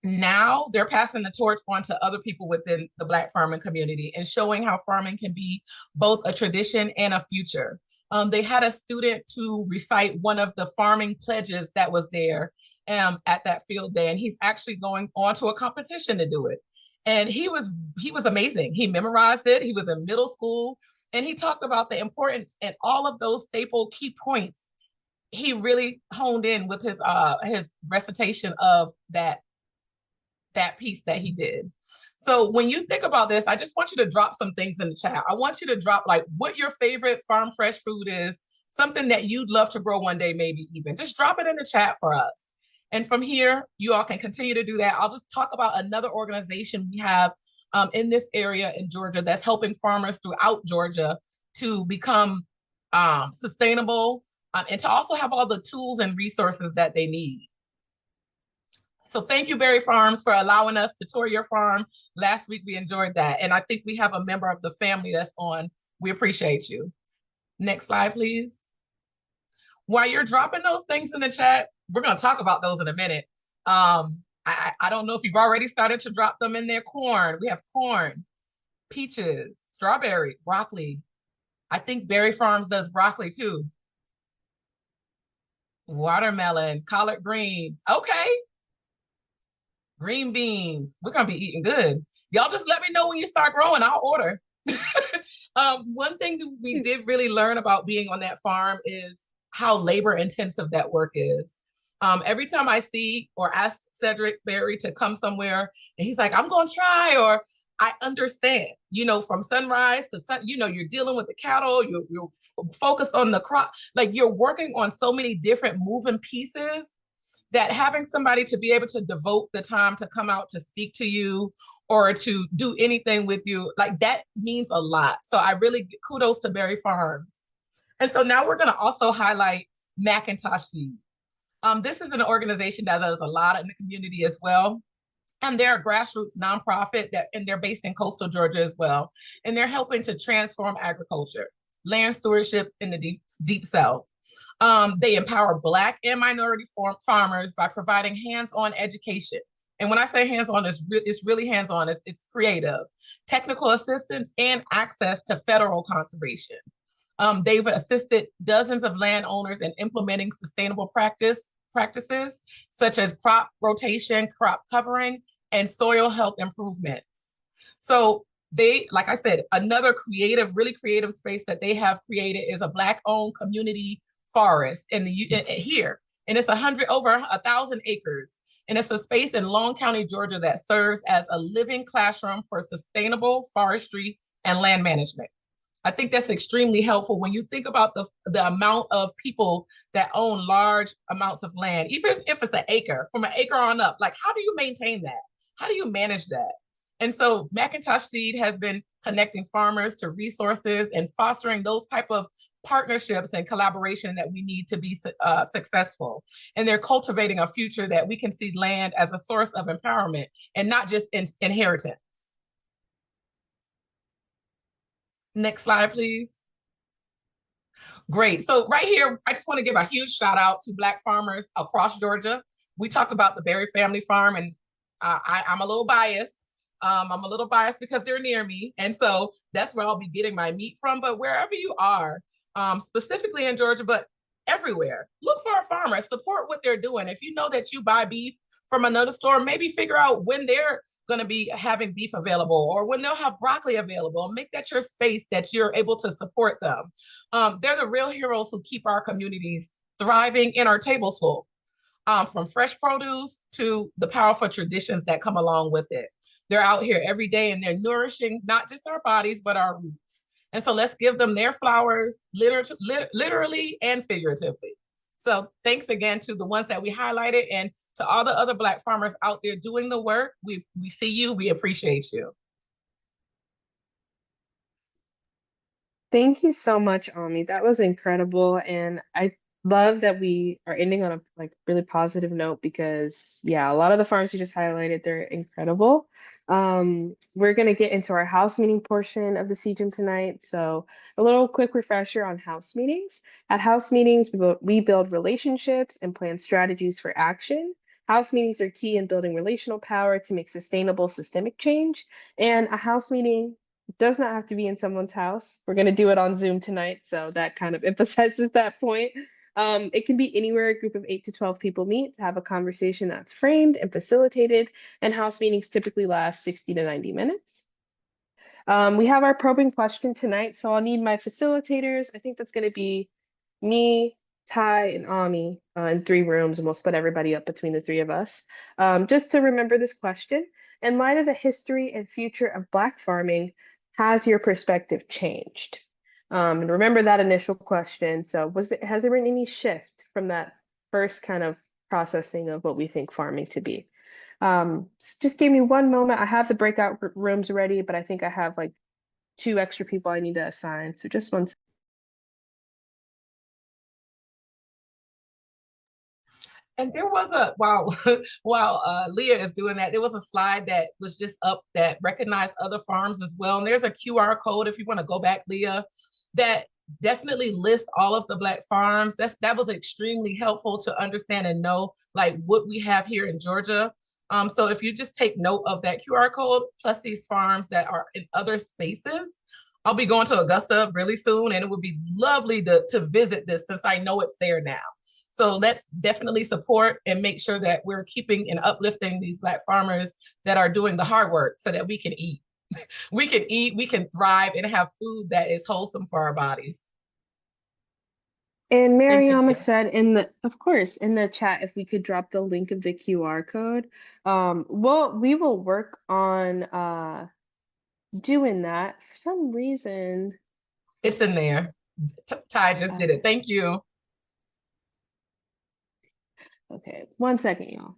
Speaker 4: Now they're passing the torch on to other people within the Black farming community and showing how farming can be both a tradition and a future. They had a student to recite one of the farming pledges that was there at that field day, and he's actually going on to a competition to do it. And he was amazing. He memorized it. He was in middle school, and he talked about the importance and all of those staple key points. He really honed in with his recitation of that piece that he did. So when you think about this, I just want you to drop some things in the chat. I want you to drop like what your favorite farm fresh food is, something that you'd love to grow one day, maybe even. Just drop it in the chat for us. And from here, you all can continue to do that. I'll just talk about another organization we have in this area in Georgia that's helping farmers throughout Georgia to become sustainable and to also have all the tools and resources that they need. So thank you, Berry Farms, for allowing us to tour your farm. Last week, we enjoyed that. And I think we have a member of the family that's on. We appreciate you. Next slide, please. While you're dropping those things in the chat, we're going to talk about those in a minute. I don't know if you've already started to drop them in there. Corn. We have corn, peaches, strawberry, broccoli. I think Berry Farms does broccoli too. Watermelon, collard greens. Okay. Green beans. We're going to be eating good. Y'all just let me know when you start growing. I'll order. One thing that we did really learn about being on that farm is how labor intensive that work is. Every time I see or ask Cedric Berry to come somewhere and he's like, I'm going to try, or I understand, you know, from sunrise to sun, you know, you're dealing with the cattle, you're focused on the crop, like you're working on so many different moving pieces that having somebody to be able to devote the time to come out to speak to you or to do anything with you, like that means a lot. So I really kudos to Berry Farms. And so now we're going to also highlight Macintosh Seed. This is an organization that does a lot in the community as well. And they're a grassroots nonprofit and they're based in coastal Georgia as well. And they're helping to transform agriculture, land stewardship in the deep South. They empower Black and minority farmers by providing hands-on education. And when I say hands-on, it's really hands-on. It's creative, technical assistance, and access to federal conservation. They've assisted dozens of landowners in implementing sustainable practices, such as crop rotation, crop covering, and soil health improvements. So they, like I said, another really creative space that they have created is a Black-owned community forest here. And it's over 1,000 acres. And it's a space in Long County, Georgia that serves as a living classroom for sustainable forestry and land management. I think that's extremely helpful when you think about the amount of people that own large amounts of land, even if it's an acre, from an acre on up, like how do you maintain that? How do you manage that? And so Macintosh Seed has been connecting farmers to resources and fostering those type of partnerships and collaboration that we need to be successful. And they're cultivating a future that we can see land as a source of empowerment and not just inheritance. Next slide, please. Great. So right here, I just want to give a huge shout out to Black farmers across Georgia. We talked about the Berry family farm, and I'm a little biased. I'm a little biased because they're near me. And so that's where I'll be getting my meat from. But wherever you are, specifically in Georgia, but everywhere, look for a farmer, support what they're doing. If you know that you buy beef from another store, maybe figure out when they're going to be having beef available or when they'll have broccoli available. Make that your space that you're able to support them. They're the real heroes who keep our communities thriving and our tables full, from fresh produce to the powerful traditions that come along with it. They're out here every day and they're nourishing not just our bodies, but our roots. And so let's give them their flowers, literally and figuratively. So thanks again to the ones that we highlighted and to all the other Black farmers out there doing the work. We see you, we appreciate you.
Speaker 1: Thank you so much, Ami. That was incredible. And I love that we are ending on a really positive note because yeah, a lot of the farms you just highlighted, they're incredible. We're gonna get into our house meeting portion of the CJEM tonight. So a little quick refresher on house meetings. At house meetings, we build relationships and plan strategies for action. House meetings are key in building relational power to make sustainable systemic change. And a house meeting does not have to be in someone's house. We're going to do it on Zoom tonight, so that kind of emphasizes that point. It can be anywhere a group of 8 to 12 people meet to have a conversation that's framed and facilitated, and house meetings typically last 60 to 90 minutes. We have our probing question tonight, so I'll need my facilitators. I think that's going to be me, Ty, and Ami in 3 rooms, and we'll split everybody up between the 3 of us. Just to remember this question, in light of the history and future of Black farming, has your perspective changed? And remember that initial question. So has there been any shift from that first kind of processing of what we think farming to be? So just give me one moment. I have the breakout rooms ready, but I think I have like 2 extra people I need to assign. So just one second.
Speaker 4: And there was while Leah is doing that, there was a slide that was just up that recognized other farms as well. And there's a QR code if you want to go back, Leah, that definitely lists all of the Black farms. That was extremely helpful to understand and know like what we have here in Georgia. So if you just take note of that QR code plus these farms that are in other spaces, I'll be going to Augusta really soon, and it would be lovely to visit this since I know it's there now. So let's definitely support and make sure that we're keeping and uplifting these Black farmers that are doing the hard work so that we can eat. We can eat, we can thrive, and have food that is wholesome for our bodies.
Speaker 1: And
Speaker 4: Thank you,
Speaker 1: Mariama
Speaker 4: Leah.
Speaker 1: said of course, in the chat, if we could drop the link of the QR code. We will work on doing that. For some reason,
Speaker 4: It's in there. Ty just did it. Thank you.
Speaker 1: okay, one second, y'all.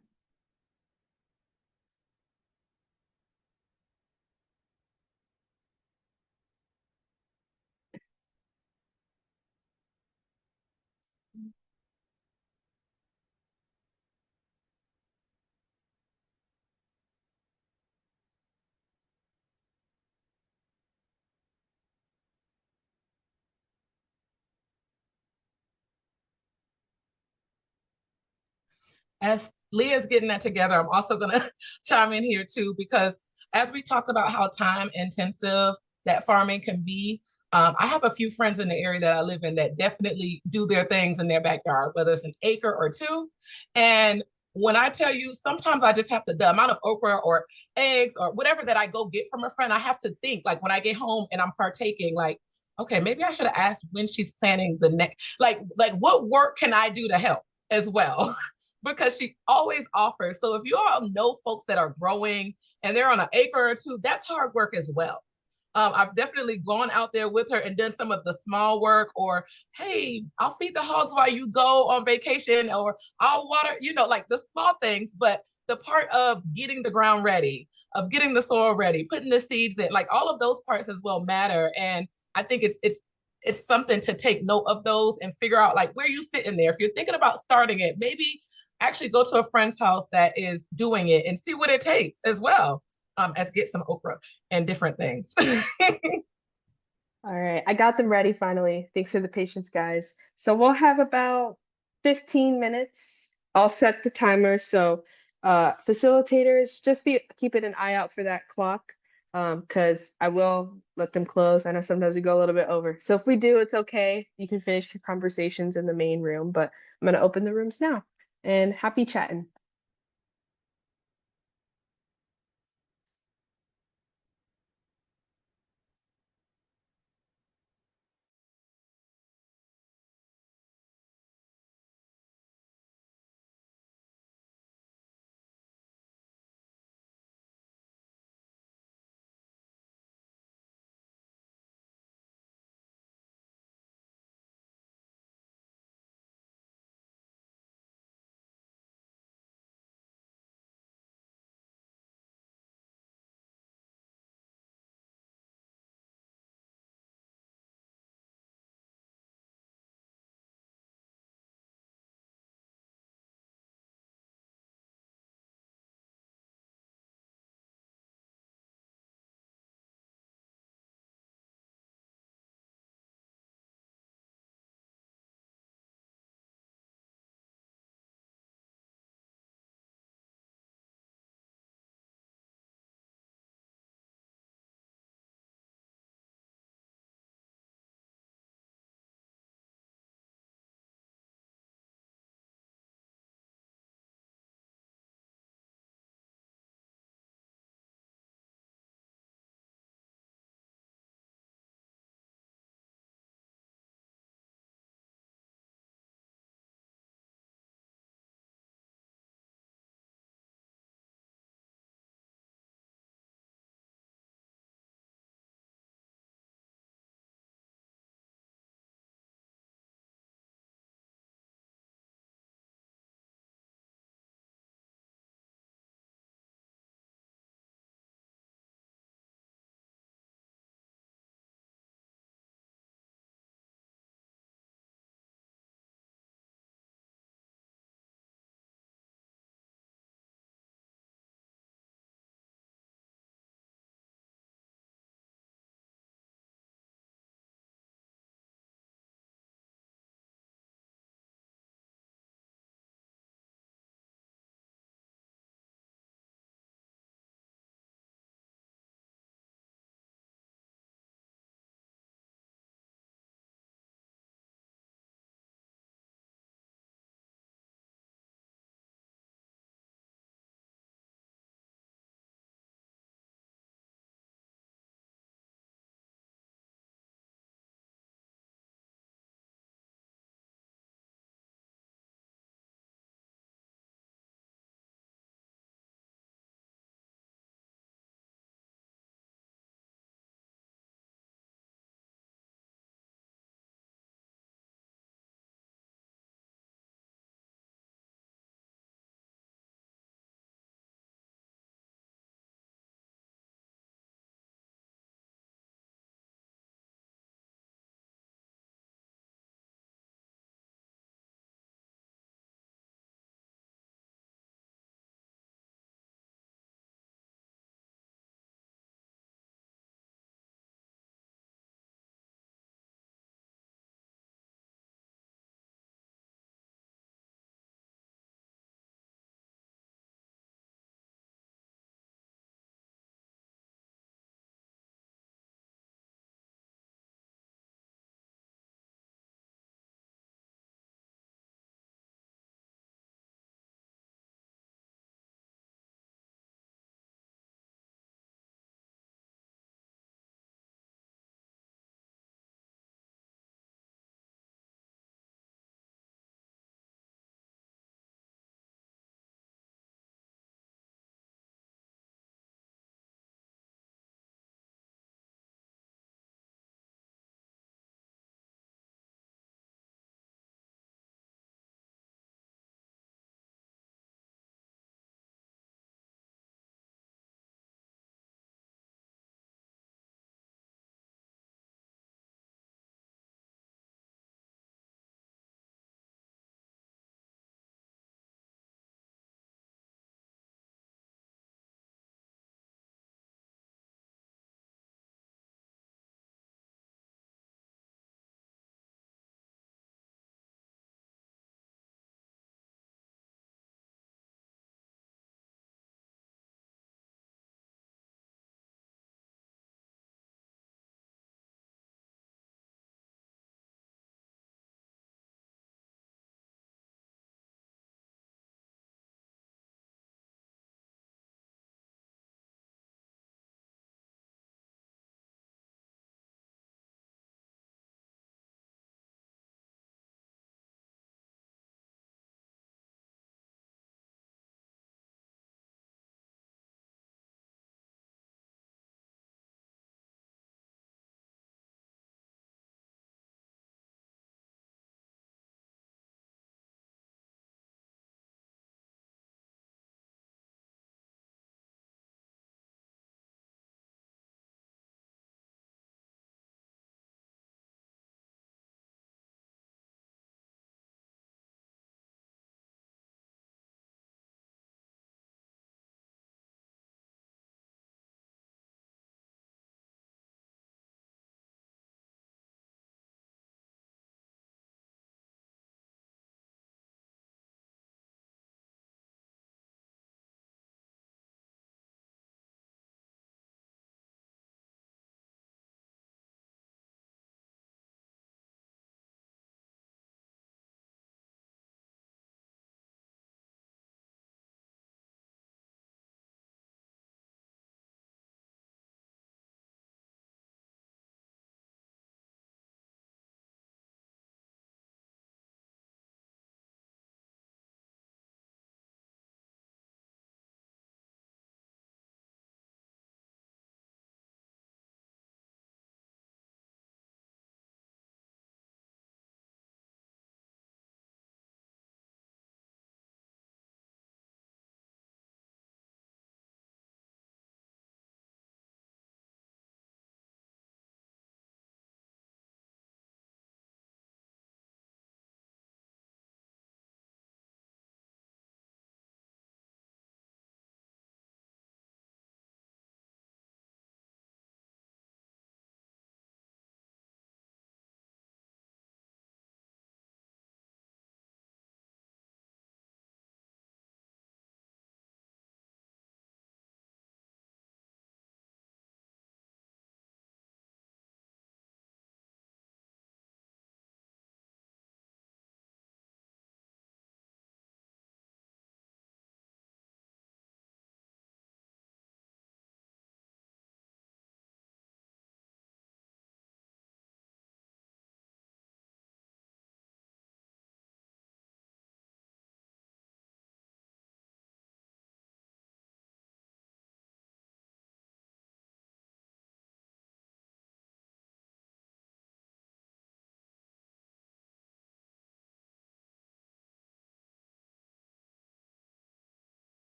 Speaker 4: As Leah's getting that together, I'm also going to chime in here too, because as we talk about how time intensive that farming can be, I have a few friends in the area that I live in that definitely do their things in their backyard, whether it's an acre or 2. And when I tell you, sometimes I just have to, the amount of okra or eggs or whatever that I go get from a friend, I have to think like when I get home and I'm partaking, like, okay, maybe I should have asked when she's planning the next, like what work can I do to help as well? Because she always offers. So if you all know folks that are growing and they're on an acre or 2, that's hard work as well. I've definitely gone out there with her and done some of the small work, or, hey, I'll feed the hogs while you go on vacation, or I'll water, like the small things, but the part of getting the ground ready, of getting the soil ready, putting the seeds in, like all of those parts as well matter. And I think it's something to take note of those and figure out like where you fit in there. If you're thinking about starting it, maybe actually go to a friend's house that is doing it and see what it takes as well, as get some okra and different things.
Speaker 1: All right, I got them ready finally. Thanks for the patience, guys. So we'll have about 15 minutes. I'll set the timer. So facilitators, just be keeping an eye out for that clock because I will let them close. I know sometimes we go a little bit over. So if we do, it's okay. You can finish your conversations in the main room, but I'm gonna open the rooms now. And happy chatting.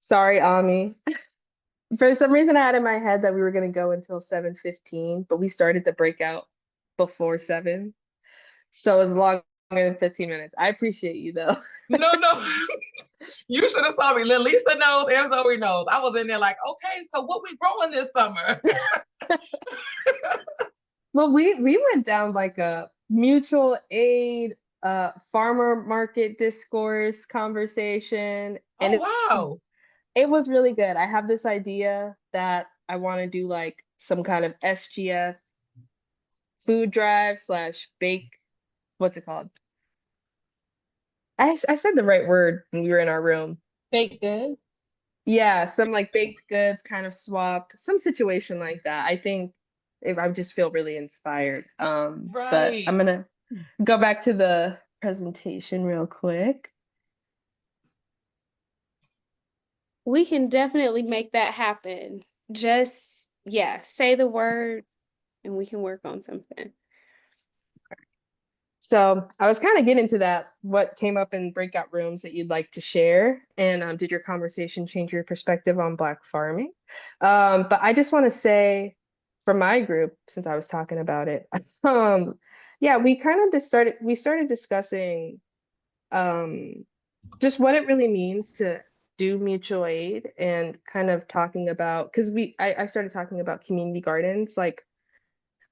Speaker 1: Sorry, Ami. For some reason, I had in my head that we were going to go until 7:15, but we started the breakout before 7. So it was longer than 15 minutes. I appreciate you though.
Speaker 4: No, no. You should have saw me. Lisa knows and Zoe knows. I was in there like, okay, so what we growing this summer?
Speaker 1: Well, we went down like a mutual aid, farmer market discourse conversation, and
Speaker 4: Oh, wow.
Speaker 1: it was really good. I have this idea that I want to do like some kind of SGF food drive slash bake. What's it called? I said the right word when we were in our room.
Speaker 9: Baked goods.
Speaker 1: Yeah, some like baked goods kind of swap, some situation like that. I think if I just feel really inspired. But I'm
Speaker 4: Right.
Speaker 1: gonna go back to the presentation real quick.
Speaker 2: We can definitely make that happen. Just, yeah, say the word and we can work on something.
Speaker 1: So I was kind of getting to that, what came up in breakout rooms that you'd like to share, and did your conversation change your perspective on Black farming? But I just want to say, for my group, since I was talking about it, yeah, we kind of we started discussing just what it really means to do mutual aid and kind of talking about, because I started talking about community gardens, like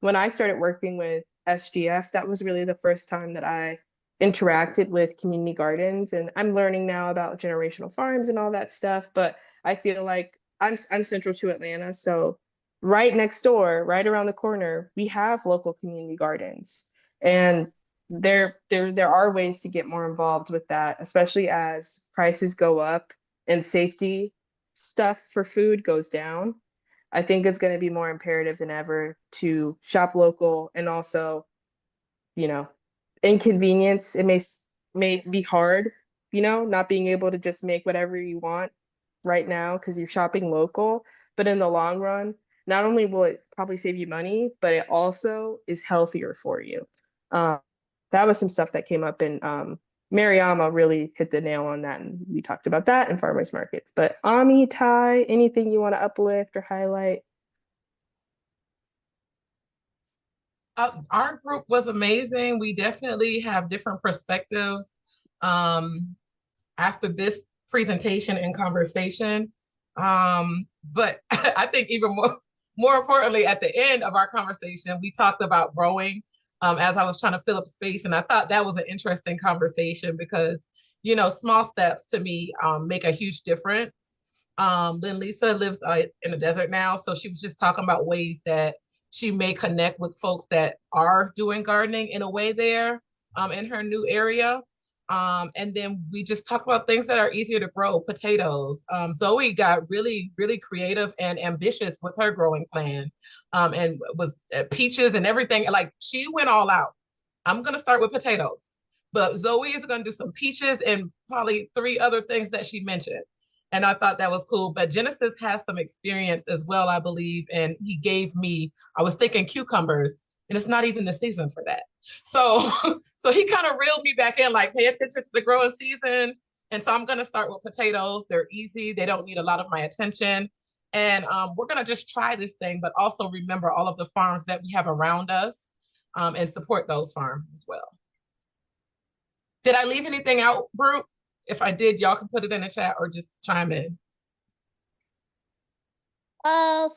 Speaker 1: when I started working with SGF, that was really the first time that I interacted with community gardens. And I'm learning now about generational farms and all that stuff. But I feel like I'm central to Atlanta. So right next door, right around the corner, we have local community gardens. And there are ways to get more involved with that, especially as prices go up and safety stuff for food goes down. I think it's going to be more imperative than ever to shop local, and also, you know, inconvenience. It may be hard, not being able to just make whatever you want right now because you're shopping local. But in the long run, not only will it probably save you money, but it also is healthier for you. Um, that was some stuff that came up in Mariama really hit the nail on that, and we talked about that in farmers markets. But Ami, Ty, anything you want to uplift or highlight?
Speaker 4: Our group was amazing. We definitely have different perspectives after this presentation and conversation. But I think even more importantly, at the end of our conversation, we talked about growing as I was trying to fill up space. And I thought that was an interesting conversation because, small steps to me make a huge difference. Then Lisa lives in the desert now. So she was just talking about ways that she may connect with folks that are doing gardening in a way there in her new area. And then we just talked about things that are easier to grow, potatoes. Zoe got really, really creative and ambitious with her growing plan, and was peaches and everything. Like she went all out. I'm gonna start with potatoes, but Zoe is gonna do some peaches and probably 3 other things that she mentioned. And I thought that was cool. But Genesis has some experience as well, I believe. And he gave me, I was thinking cucumbers, and it's not even the season for that. So, so he kind of reeled me back in, like, pay attention to the growing seasons. And so I'm going to start with potatoes. They're easy. They don't need a lot of my attention. And we're going to just try this thing, but also remember all of the farms that we have around us and support those farms as well. Did I leave anything out, Brooke? If I did, y'all can put it in the chat or just chime in.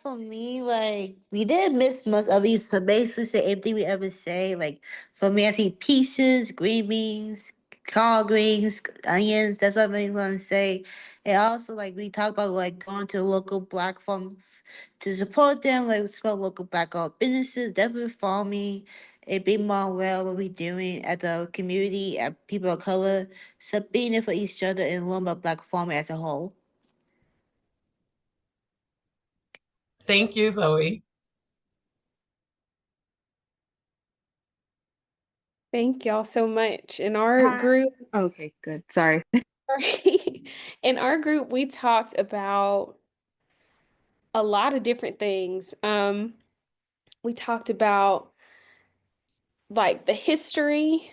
Speaker 3: For me, like, we did miss most of these, so basically say everything we ever say. Like, for me, I see peaches, green beans, collard greens, onions, that's what I'm gonna say. And also, like, we talk about, like, going to local black farms to support them, like, support local black owned businesses, definitely farming, and being more aware of what we're doing at the community, at people of color, so being there for each other and learn about black farming as a whole.
Speaker 4: Thank you, Zoe.
Speaker 2: Thank y'all so much. In our group,
Speaker 1: Okay, good. Sorry.
Speaker 2: in our group, we talked about a lot of different things. We talked about like the history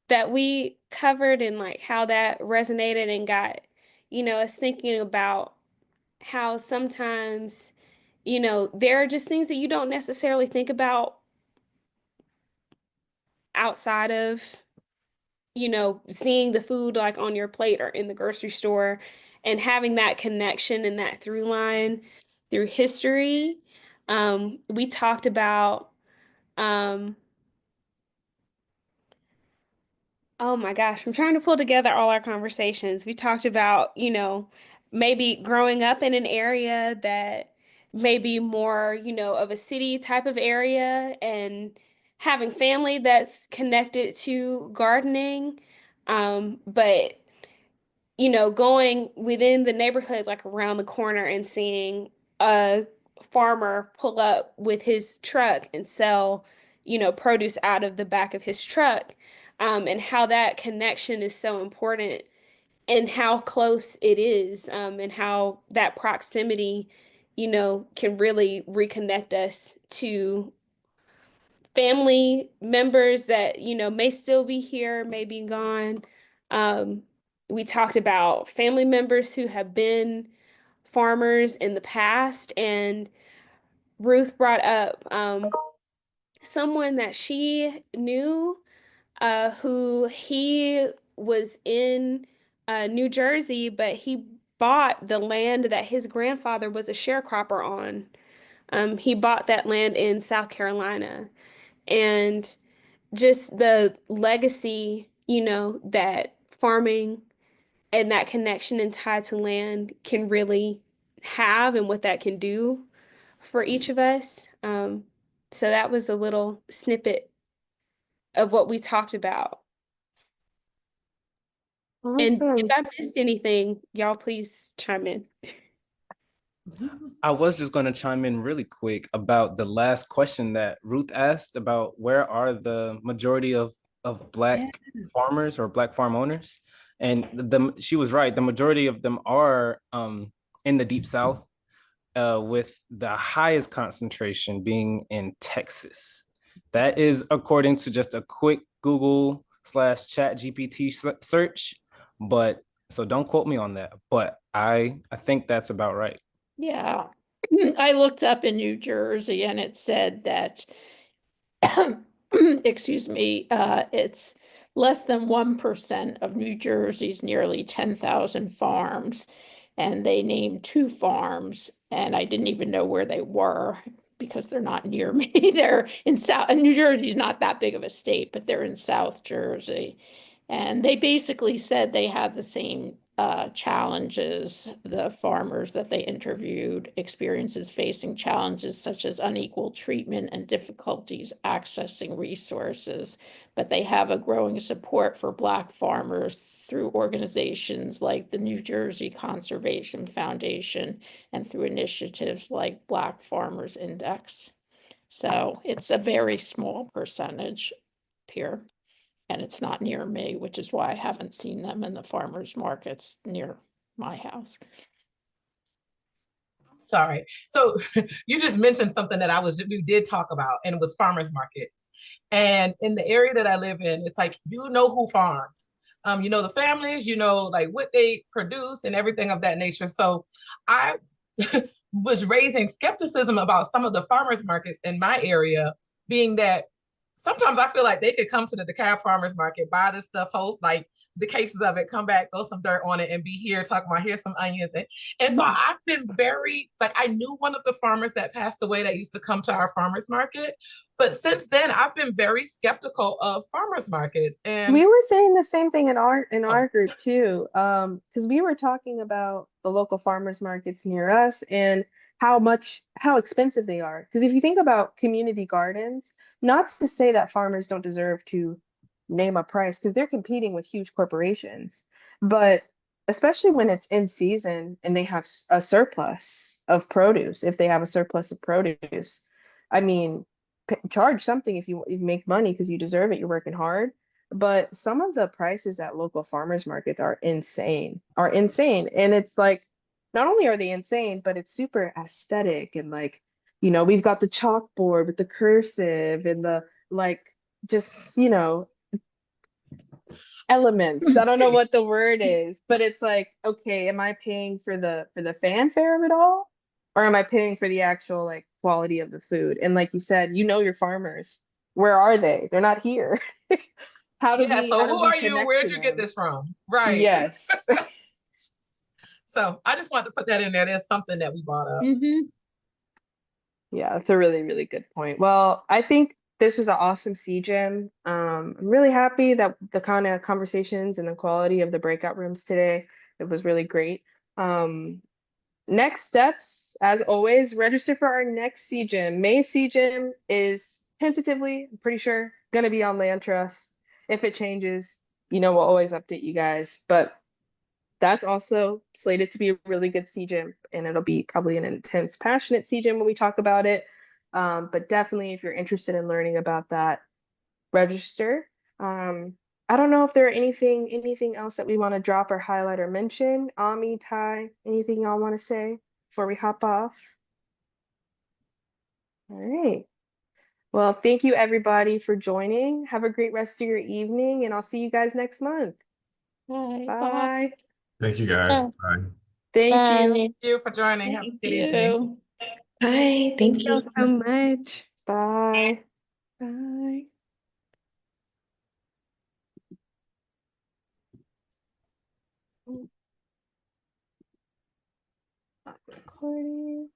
Speaker 2: that we covered and like how that resonated and got I was thinking about how sometimes, there are just things that you don't necessarily think about outside of, seeing the food like on your plate or in the grocery store and having that connection and that through line through history. We talked about, um, oh my gosh, I'm trying to pull together all our conversations. We talked about, maybe growing up in an area that may be more, of a city type of area and having family that's connected to gardening. But, going within the neighborhood, like around the corner and seeing a farmer pull up with his truck and sell, produce out of the back of his truck, and how that connection is so important and how close it is, and how that proximity, can really reconnect us to family members that, may still be here, may be gone. Um, we talked about family members who have been farmers in the past, and Ruth brought up someone that she knew, who he was in New Jersey, but he bought the land that his grandfather was a sharecropper on. He bought that land in South Carolina. And just the legacy, that farming and that connection and tie to land can really have and what that can do for each of us. So that was a little snippet of what we talked about. And if
Speaker 1: Awesome.
Speaker 2: I missed anything, y'all please chime in.
Speaker 9: I was just going to chime in really quick about the last question that Ruth asked about where are the majority of Black farmers or Black farm owners. And she was right. The majority of them are in the Deep South, with the highest concentration being in Texas. That is according to just a quick Google/Chat GPT search. But so don't quote me on that. But I think that's about right.
Speaker 10: Yeah, I looked up in New Jersey and it said that, excuse me, it's less than 1% of New Jersey's nearly 10,000 farms. And they named 2 farms, and I didn't even know where they were because they're not near me. They're in South, and New Jersey is not that big of a state, but they're in South Jersey. And they basically said they had the same challenges. The farmers that they interviewed experiences facing challenges such as unequal treatment and difficulties accessing resources. But they have a growing support for Black farmers through organizations like the New Jersey Conservation Foundation and through initiatives like Black Farmers Index. So it's a very small percentage here. And it's not near me, which is why I haven't seen them in the farmers markets near my house.
Speaker 4: Sorry. So you just mentioned something that we did talk about, and it was farmers markets. And in the area that I live in, it's like, who farms. The families, like what they produce and everything of that nature. So I was raising skepticism about some of the farmers markets in my area, being that sometimes I feel like they could come to the DeKalb Farmers Market, buy this stuff, host like the cases of it, come back, throw some dirt on it, and be here talking about here's some onions. And so I've been very, like, I knew one of the farmers that passed away that used to come to our farmers market. But since then, I've been very skeptical of farmers markets. And
Speaker 1: we were saying the same thing in our group too, because we were talking about the local farmers markets near us and how expensive they are. Because if you think about community gardens, not to say that farmers don't deserve to name a price, because they're competing with huge corporations, but especially when it's in season and they have a surplus of produce, if they have a surplus of produce, I mean, charge something if you make money because you deserve it, you're working hard. But some of the prices at local farmers markets are insane. And it's like, not only are they insane, but it's super aesthetic. And like, we've got the chalkboard with the cursive and the like, just, elements. I don't know what the word is, but it's like, okay, am I paying for the fanfare of it all? Or am I paying for the actual like quality of the food? And like you said, you know your farmers. Where are they? They're not here.
Speaker 4: Yeah, so
Speaker 1: How do
Speaker 4: who
Speaker 1: we
Speaker 4: are you?
Speaker 1: connect
Speaker 4: Where'd
Speaker 1: to
Speaker 4: you get
Speaker 1: them?
Speaker 4: this from? Right.
Speaker 1: Yes.
Speaker 4: So I just wanted to put that in there. There's something that we brought up.
Speaker 10: Mm-hmm.
Speaker 1: Yeah, that's a really, really good point. Well, I think this was an awesome CGEM. I'm really happy that the kind of conversations and the quality of the breakout rooms today, it was really great. Next steps, as always, register for our next CGEM. May CGEM is tentatively, I'm pretty sure, going to be on land trust. If it changes, we'll always update you guys. But that's also slated to be a really good CGEM, and it'll be probably an intense, passionate CGEM when we talk about it. But definitely, if you're interested in learning about that, register. I don't know if there are anything else that we want to drop or highlight or mention. Ami, Ty, anything y'all want to say before we hop off? All right. Well, thank you everybody for joining. Have a great rest of your evening, and I'll see you guys next month.
Speaker 10: Bye. Bye.
Speaker 1: Bye.
Speaker 11: Thank you guys.
Speaker 3: Bye.
Speaker 11: Bye.
Speaker 1: Thank you.
Speaker 3: Bye.
Speaker 4: Thank you for joining. Have a
Speaker 10: Thank
Speaker 4: good evening.
Speaker 10: you.
Speaker 2: Bye. Thank y'all so much.
Speaker 1: Bye.
Speaker 2: Bye.
Speaker 1: Stop recording.